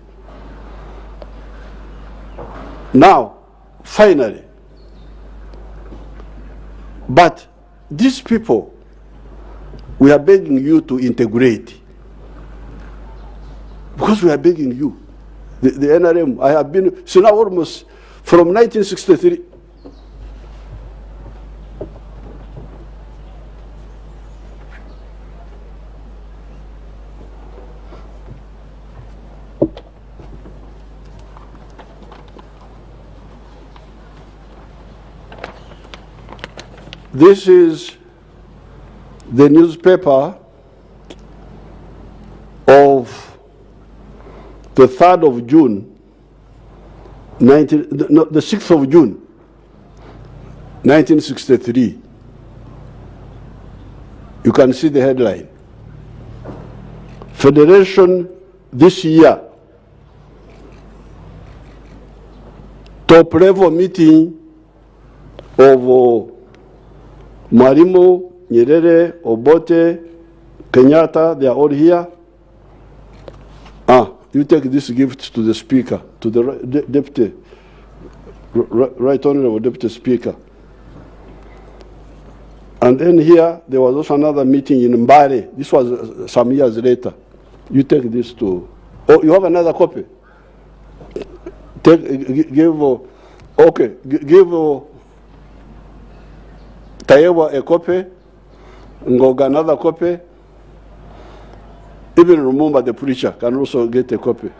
Now, finally, but these people, we are begging you to integrate. Because we are begging you. The NRM, I have been, so now almost from 1963, this is the newspaper of the 3rd of June, the 6th of June, 1963. You can see the headline. Federation this year, top level meeting of Marimo, Nyerere, Obote, Kenyatta, they are all here. You take this gift to the Speaker, to the Deputy, Right Honorable Deputy Speaker. And then here, there was also another meeting in Mbare. This was some years later. You take this to, oh, you have another copy? Give Tayewa a copy, Ngoga another copy. Even remember the preacher can also get a copy.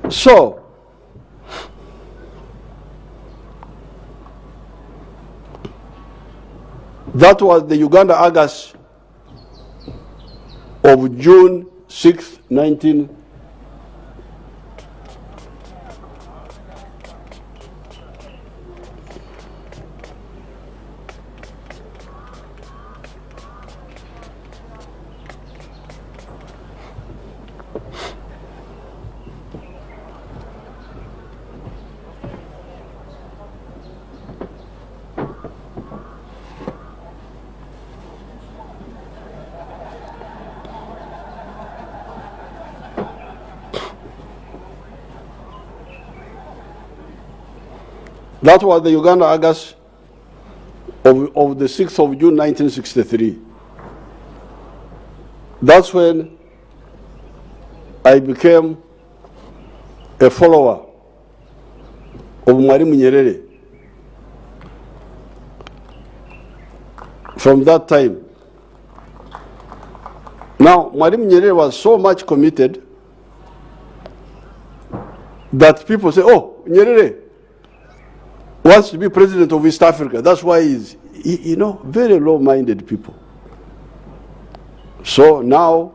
So, that was the Uganda August of June 6, 19. That was the Uganda August of the 6th of June, 1963. That's when I became a follower of Mwalimu Nyerere. From that time. Now, Mwalimu Nyerere was so much committed that people say, oh, Nyerere wants to be president of East Africa. That's why he's, you know, very low-minded people. So now,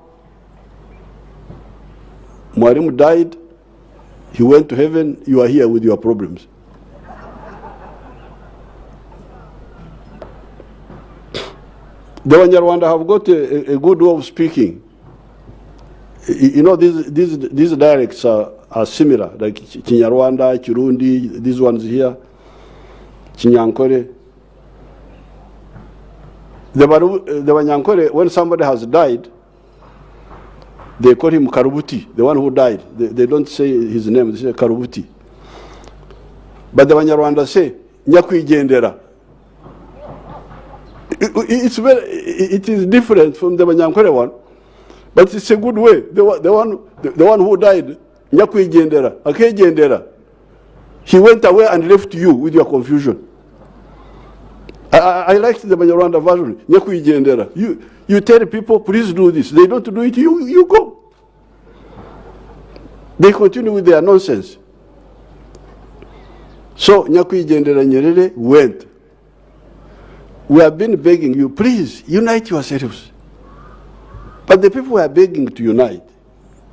Mwalimu died, he went to heaven, you are here with your problems. The Banyarwanda have got a good way of speaking. You know, these dialects are similar, like Kinyarwanda, Kirundi, these ones here. Chinyankore. The Banyankore, when somebody has died, they call him Karubuti, the one who died. They don't say his name, they say Karubuti. But the Banyarwanda say, Nyakwigendera. It is different from the Banyankore one, but it's a good way. The one who died, Nyakwigendera, Akegendera. He went away and left you with your confusion. I liked the Banyarwanda version. You tell people, please do this. They don't do it, you go. They continue with their nonsense. So Nyakwigendera Nyerere went. We have been begging you, please unite yourselves. But the people who are begging to unite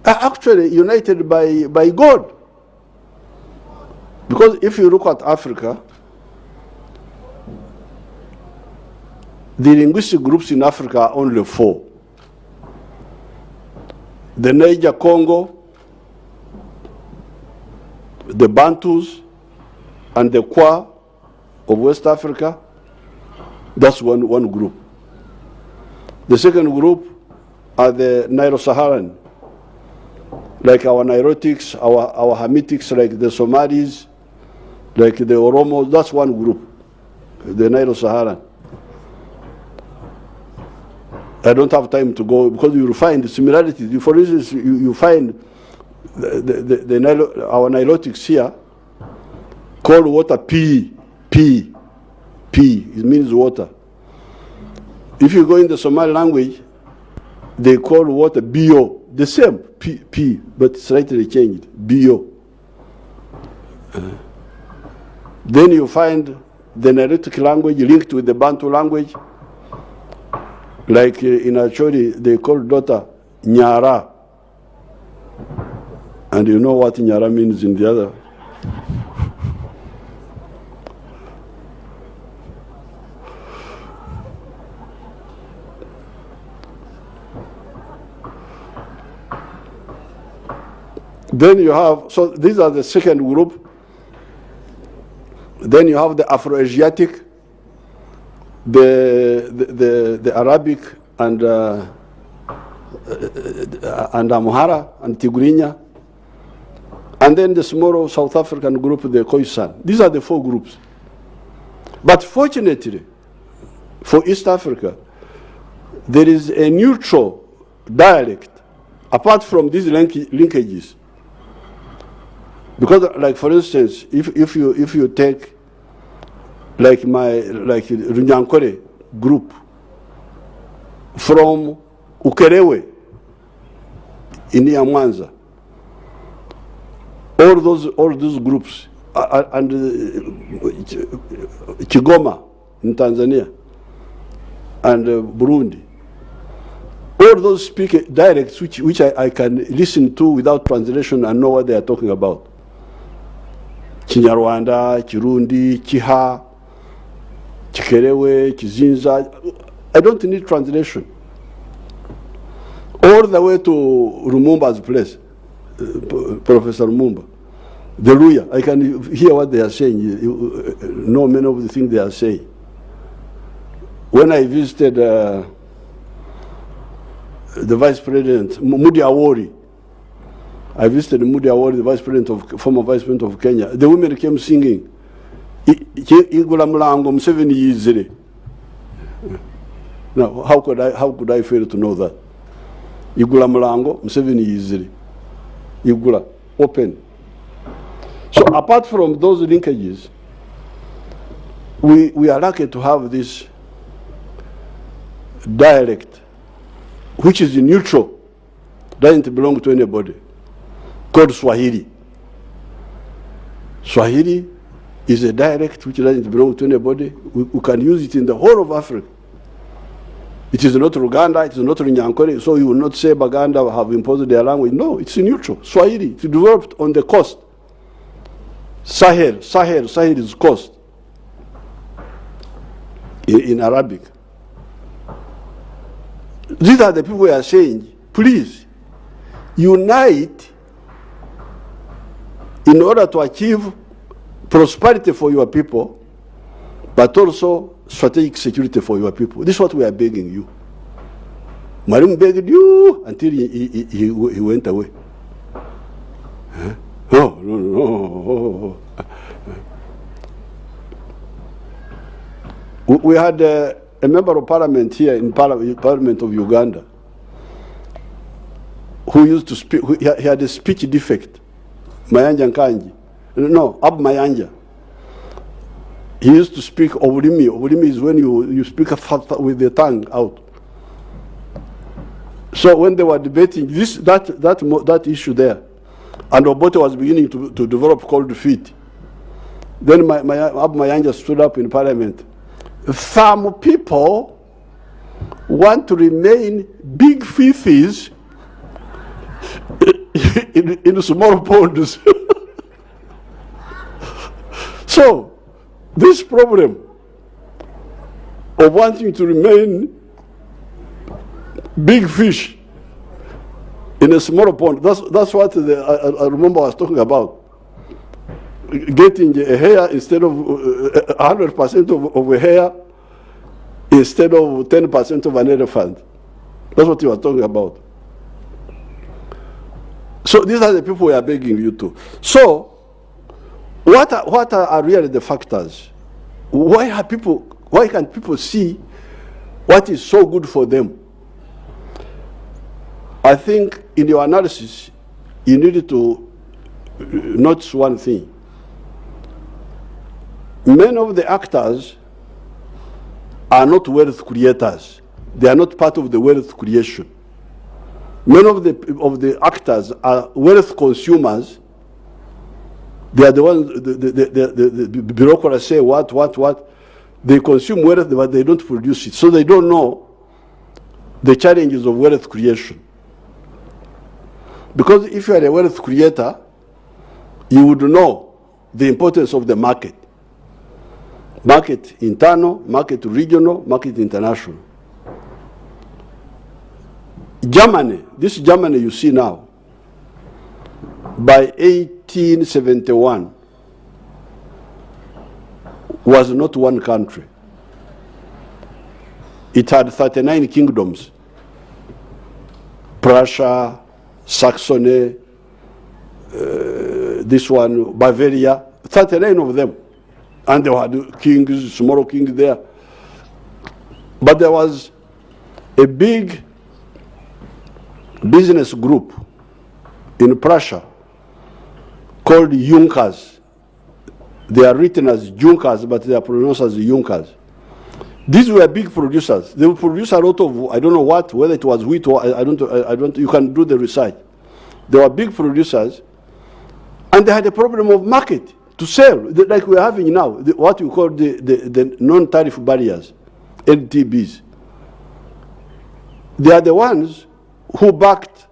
are actually united by God. Because if you look at Africa, the linguistic groups in Africa are only 4. The Niger Congo, the Bantus, and the Kwa of West Africa, that's one group. The second group are the Nilo-Saharan, like our Nilotics, our Hamitics, like the Somalis, like the Oromos, that's one group, the Nilo-Saharan. I don't have time to go, because you will find similarities. For instance, you find our Nilotics here call water P. It means water. If you go in the Somali language, they call water Bio. The same, P, but slightly changed, Bio. Then you find the Nilotic language linked with the Bantu language. Like in Acholi, they call daughter Nyara. And you know what Nyara means in the other. Then you have, so these are the second group. Then you have the Afro-Asiatic, the Arabic and Amhara and Tigrinya, and then the small South African group, the Khoisan. These are the four groups. But fortunately, for East Africa, there is a neutral dialect apart from these linkages. Because, like for instance, if you take like Runyankore group from Ukerewe in Mwanza, all those groups, and Kigoma in Tanzania, and Burundi, all those speak dialects which I can listen to without translation and know what they are talking about. Kinyarwanda, Kirundi, Kiha, Kikerewe, Kizinza. I don't need translation. All the way to Lumumba's place, Professor Lumumba, the Luya. I can hear what they are saying, know many of the things they are saying. When I visited the Vice President, Mudi Awori, I visited Mudi Awori, the former Vice President of Kenya. The women came singing, Igula Mlango Museveni Yizire. Now, how could I fail to know that? Igula Mlango Museveni Yizire. Igula, open. So apart from those linkages, we are lucky to have this dialect, which is neutral, doesn't belong to anybody, called Swahili. Swahili is a dialect which doesn't belong to anybody. We can use it in the whole of Africa. It is not Uganda, it is not Runyankore, so you will not say Baganda have imposed their language. No, it's neutral. Swahili, it's developed on the coast. Sahel is coast in Arabic. These are the people who are saying, please, unite in order to achieve prosperity for your people, but also strategic security for your people. This is what we are begging you. Marim begged you until he went away. Huh? No. We had a member of parliament here in Parliament of Uganda who used to speak, he had a speech defect. Mayanja Nkanji. No, Ab Mayanja. He used to speak Obulimi. Obulimi is when you speak with the tongue out. So when they were debating that issue there, and Obote was beginning to develop cold feet, then Ab Mayanja stood up in Parliament. Some people want to remain big fifis in small ponds. So, this problem of wanting to remain big fish in a small pond, that's what I remember I was talking about. getting a hair instead of 100% of a hair instead of 10% of an elephant. That's what he was talking about. So these are the people we are begging you to. So what are really the factors? Why can't people see what is so good for them? I think in your analysis, you need to notice one thing. Many of the actors are not wealth creators. They are not part of the wealth creation. Many of the actors are wealth consumers. They are the ones, the bureaucracy say what. They consume wealth, but they don't produce it. So they don't know the challenges of wealth creation. Because if you are a wealth creator, you would know the importance of the market. Market internal, market regional, market international. Germany, this Germany you see now, by 1871, was not one country. It had 39 kingdoms. Prussia, Saxony, this one, Bavaria, 39 of them. And they had kings, small kings there. But there was a big business group in Prussia called Junkers. They are written as Junkers, but they are pronounced as Junkers. These were big producers. They would produce a lot of, I don't know what, whether it was wheat or I don't, you can do the research. They were big producers, and they had a problem of market to sell, like we're having now, what you call the non-tariff barriers, NTBs. They are the ones who backed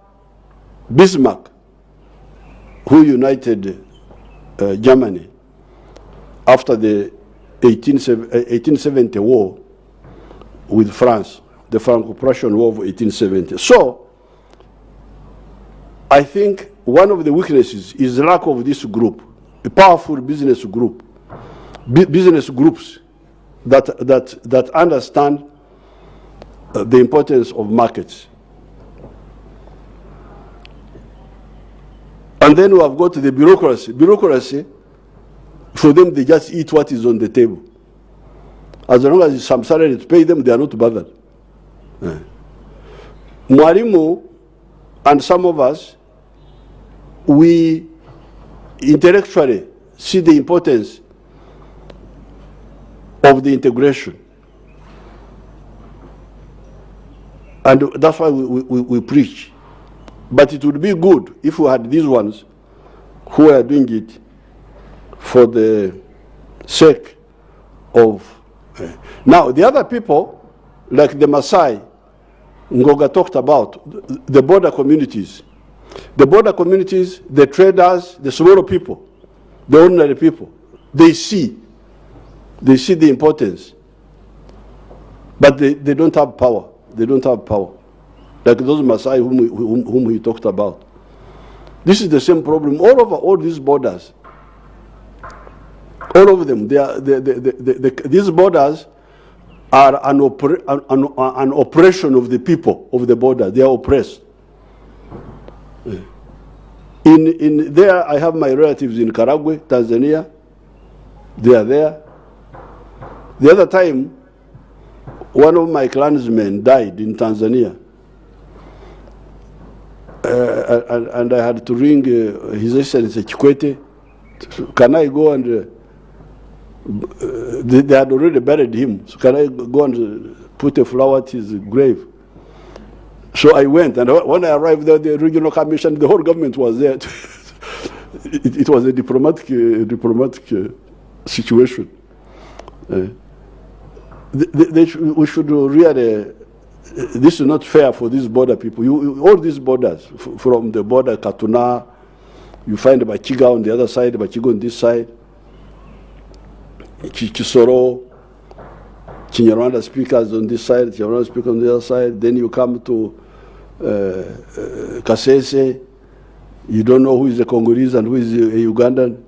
Bismarck, who united Germany after the 1870 war with France, the Franco-Prussian War of 1870. So, I think one of the weaknesses is the lack of this group, a powerful business group, business groups that understand the importance of markets. And then we have got the bureaucracy. Bureaucracy, for them, they just eat what is on the table. As long as some salary to pay them, they are not bothered. Mwalimu and some of us, we intellectually see the importance of the integration. And that's why we preach. But it would be good if we had these ones who are doing it for the sake of... Now, the other people, like the Maasai, Ngoga talked about, the border communities. The border communities, the traders, the small people, the ordinary people, they see the importance. But they don't have power. They don't have power. Like those Maasai whom he talked about. This is the same problem all over all these borders. All of them. These borders are an oppression of the people of the border. They are oppressed. In there, I have my relatives in Karagwe, Tanzania. They are there. The other time, one of my clansmen died in Tanzania. And I had to ring His Excellency Kikwete. Can I go and... they had already buried him. So can I go and put a flower at his grave? So I went, and when I arrived there, the regional commission, the whole government was there. It was a diplomatic situation. We should really... This is not fair for these border people. All these borders, from the border, Katuna, you find Bachiga on the other side, Bachiga on this side, Chisoro, Chinyarwanda speakers on this side, Chinyarwanda speakers on the other side. Then you come to Kasese, you don't know who is a Congolese and who is a Ugandan.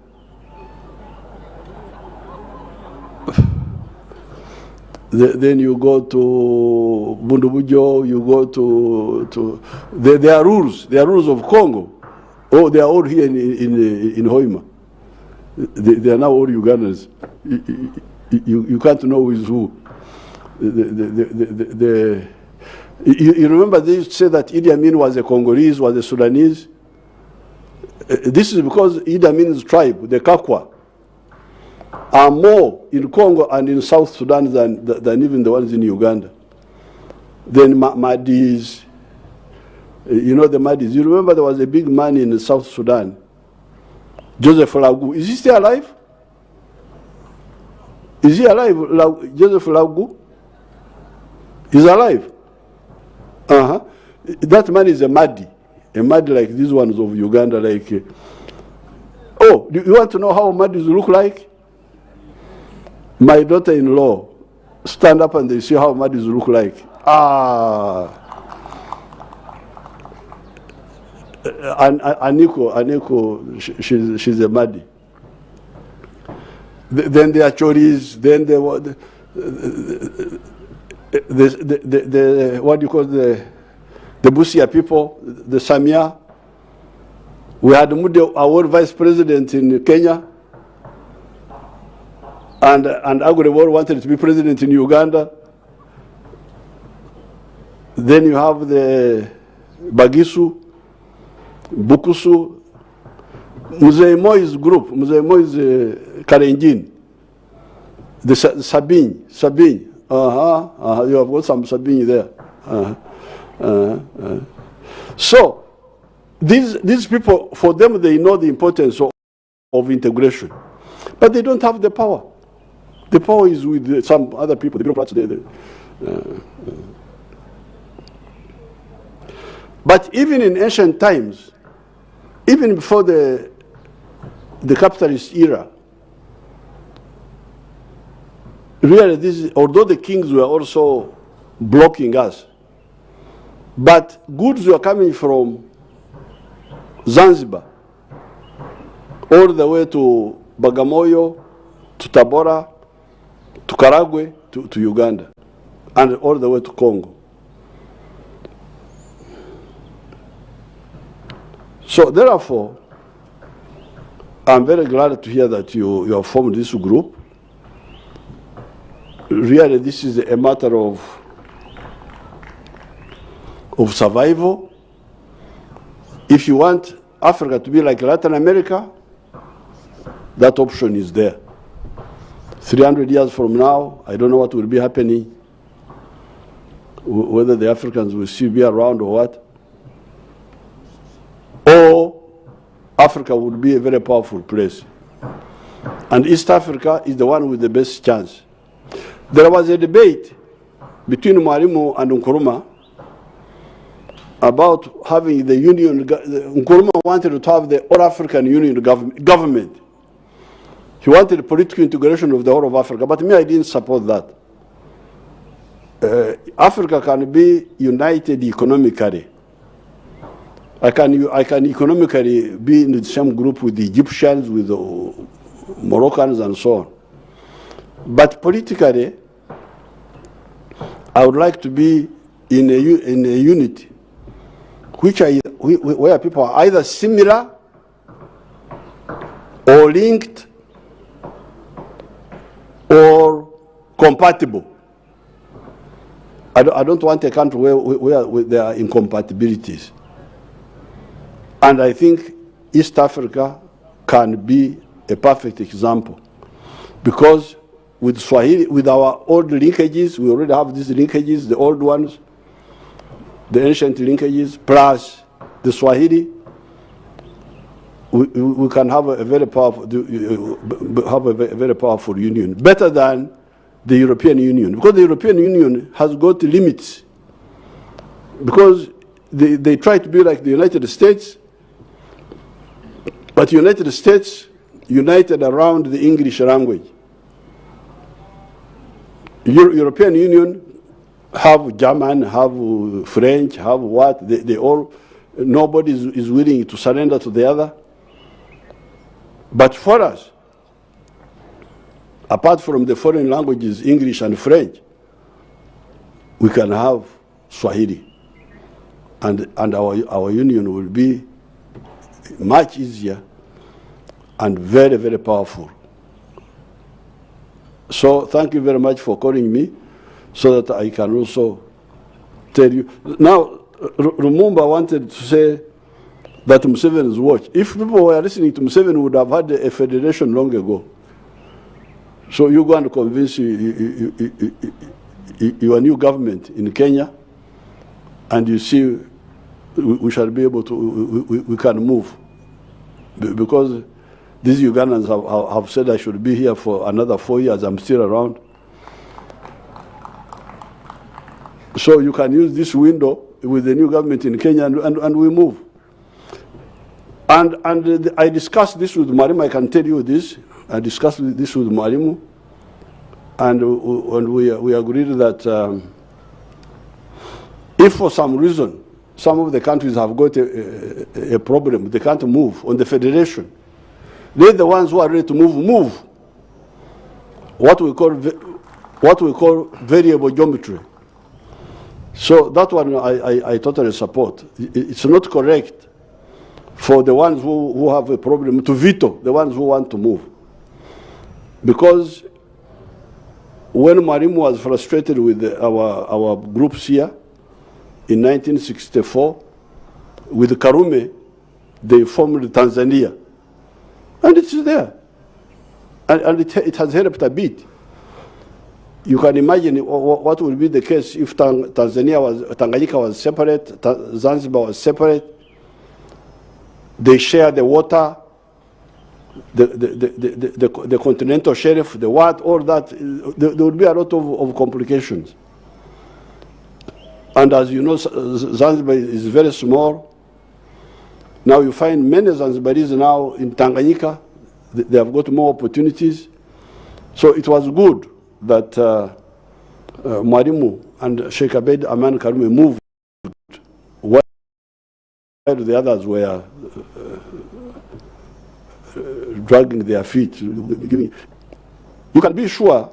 Then you go to Bundubujo, you go to there are rules. There are rules of Congo. Oh, they are all here in Hoima. They are now all Ugandans. You can't know who is who. You remember they used to say that Idi Amin was a Congolese, was a Sudanese. This is because Idi Amin's tribe, the Kakwa, are more in Congo and in South Sudan than even the ones in Uganda. Then Madis, you know the Madis. You remember there was a big man in South Sudan, Joseph Lagu. Is he still alive? Is he alive, Joseph Lagu? He's alive. That man is a Madi like these ones of Uganda. Like, oh, do you want to know how Madis look like? My daughter-in-law stand up and they see how Madis look like. Aniko, she's a Madi. Then there are Choris, then there were the what do you call the Busia people, the Samia. We had Mude, our vice president in Kenya, and Agurewor wanted to be president in Uganda. Then you have the Bagisu, Bukusu, Mzee Moi's group, Mzee Moi's Karenjin, the Sabine. You have got some Sabine there. So these people, for them, they know the importance of integration, but they don't have the power. The power is with some other people, the bureaucrats. But even in ancient times, even before the capitalist era, really, although the kings were also blocking us, but goods were coming from Zanzibar all the way to Bagamoyo, to Tabora, to Karagwe, to Uganda, and all the way to Congo. So therefore, I'm very glad to hear that you have formed this group. Really, this is a matter of survival. If you want Africa to be like Latin America, that option is there. 300 years from now, I don't know what will be happening, whether the Africans will still be around or what. Or Africa would be a very powerful place. And East Africa is the one with the best chance. There was a debate between Mwalimu and Nkrumah about having the union. Nkrumah wanted to have the All-African Union government. He wanted political integration of the whole of Africa, but me, I didn't support that. Africa can be united economically. I can economically be in the same group with the Egyptians, with the Moroccans, and so on. But politically, I would like to be in a unity, where people are either similar or linked or compatible. I don't want a country where there are incompatibilities. And I think East Africa can be a perfect example, because with Swahili, with our old linkages, we already have these linkages, the old ones, the ancient linkages, plus the Swahili. We can have a very powerful union, better than the European Union, because the European Union has got limits, because they try to be like the United States, but the United States united around the English language. European Union have German, have French, have what, they all, nobody is willing to surrender to the other. But for us, apart from the foreign languages, English and French, we can have Swahili, and our union will be much easier and very, very powerful. So thank you very much for calling me, so that I can also tell you. Now, Lumumba wanted to say that Museveni's watch. If people were listening to Museveni, we would have had a federation long ago. So you go and convince your new government in Kenya, and you see we shall be able to, we can move. Because these Ugandans have said I should be here for another 4 years. I'm still around. So you can use this window with the new government in Kenya, and we move. And I discussed this with Marimu. I can tell you this. I discussed this with Marimu, and we agreed that if for some reason some of the countries have got a problem, they can't move on the federation, they're the ones who are ready to move. What we call variable geometry. So that one I totally support. It's not correct for the ones who have a problem to veto the ones who want to move. Because when Marimu was frustrated with our groups here in 1964, with Karume, they formed Tanzania. And it's there. And it has helped a bit. You can imagine what would be the case if Tanganyika was separate, Zanzibar was separate. They share the water, the continental shelf, the what, all that. There would be a lot of complications. And as you know, Zanzibar is very small. Now you find many Zanzibaris now in Tanganyika. They have got more opportunities. So it was good that Marimu and Sheikh Abed Aman Karume moved while the others were dragging their feet. You can be sure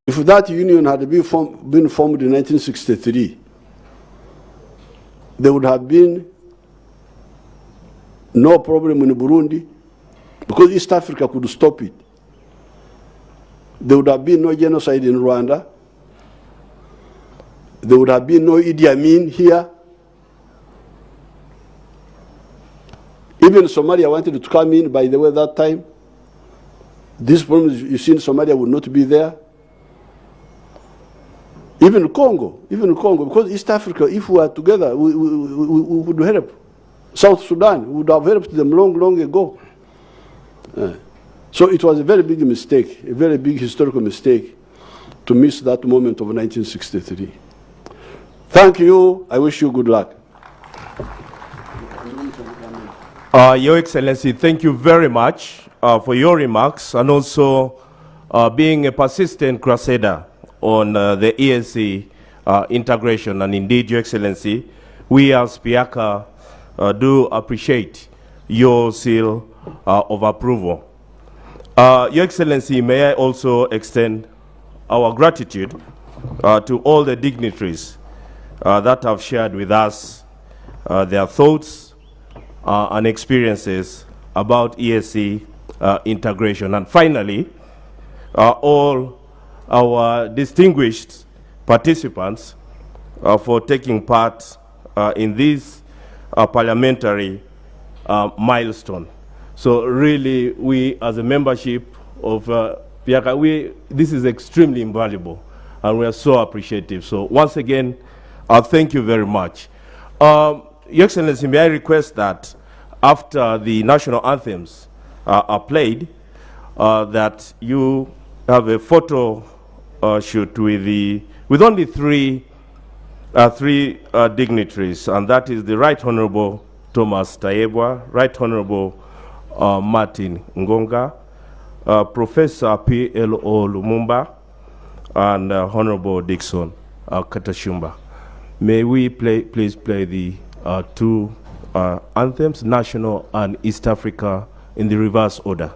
if that union had been formed in 1963, there would have been no problem in Burundi, because East Africa could stop it. There would have been no genocide in Rwanda. There would have been no Idi Amin here. Even Somalia wanted to come in, by the way, that time. These problems you see in Somalia would not be there. Even Congo, because East Africa, if we were together, we would help. South Sudan would have helped them long ago. So it was a very big mistake, a very big historical mistake to miss that moment of 1963. Thank you. I wish you good luck. Your Excellency, thank you very much for your remarks, and also being a persistent crusader on the EAC integration. And indeed, Your Excellency, we as PIACA do appreciate your seal of approval. Your Excellency, may I also extend our gratitude to all the dignitaries that have shared with us their thoughts and experiences about EAC integration. And finally, all our distinguished participants for taking part in this parliamentary milestone. So really, we as a membership of PIACA, this is extremely invaluable, and we are so appreciative. So once again, thank you very much. Your Excellency, may I request that after the national anthems are played, that you have a photo shoot with only three dignitaries, and that is the Right Honorable Thomas Tayebwa, Right Honorable Martin Ngonga, Professor P.L.O. Lumumba, and Honorable Dixon Katashumba. May we please play the two anthems, national and East Africa, in the reverse order.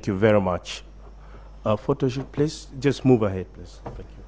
Thank you very much. Photo shoot, please. Just move ahead, please. Thank you.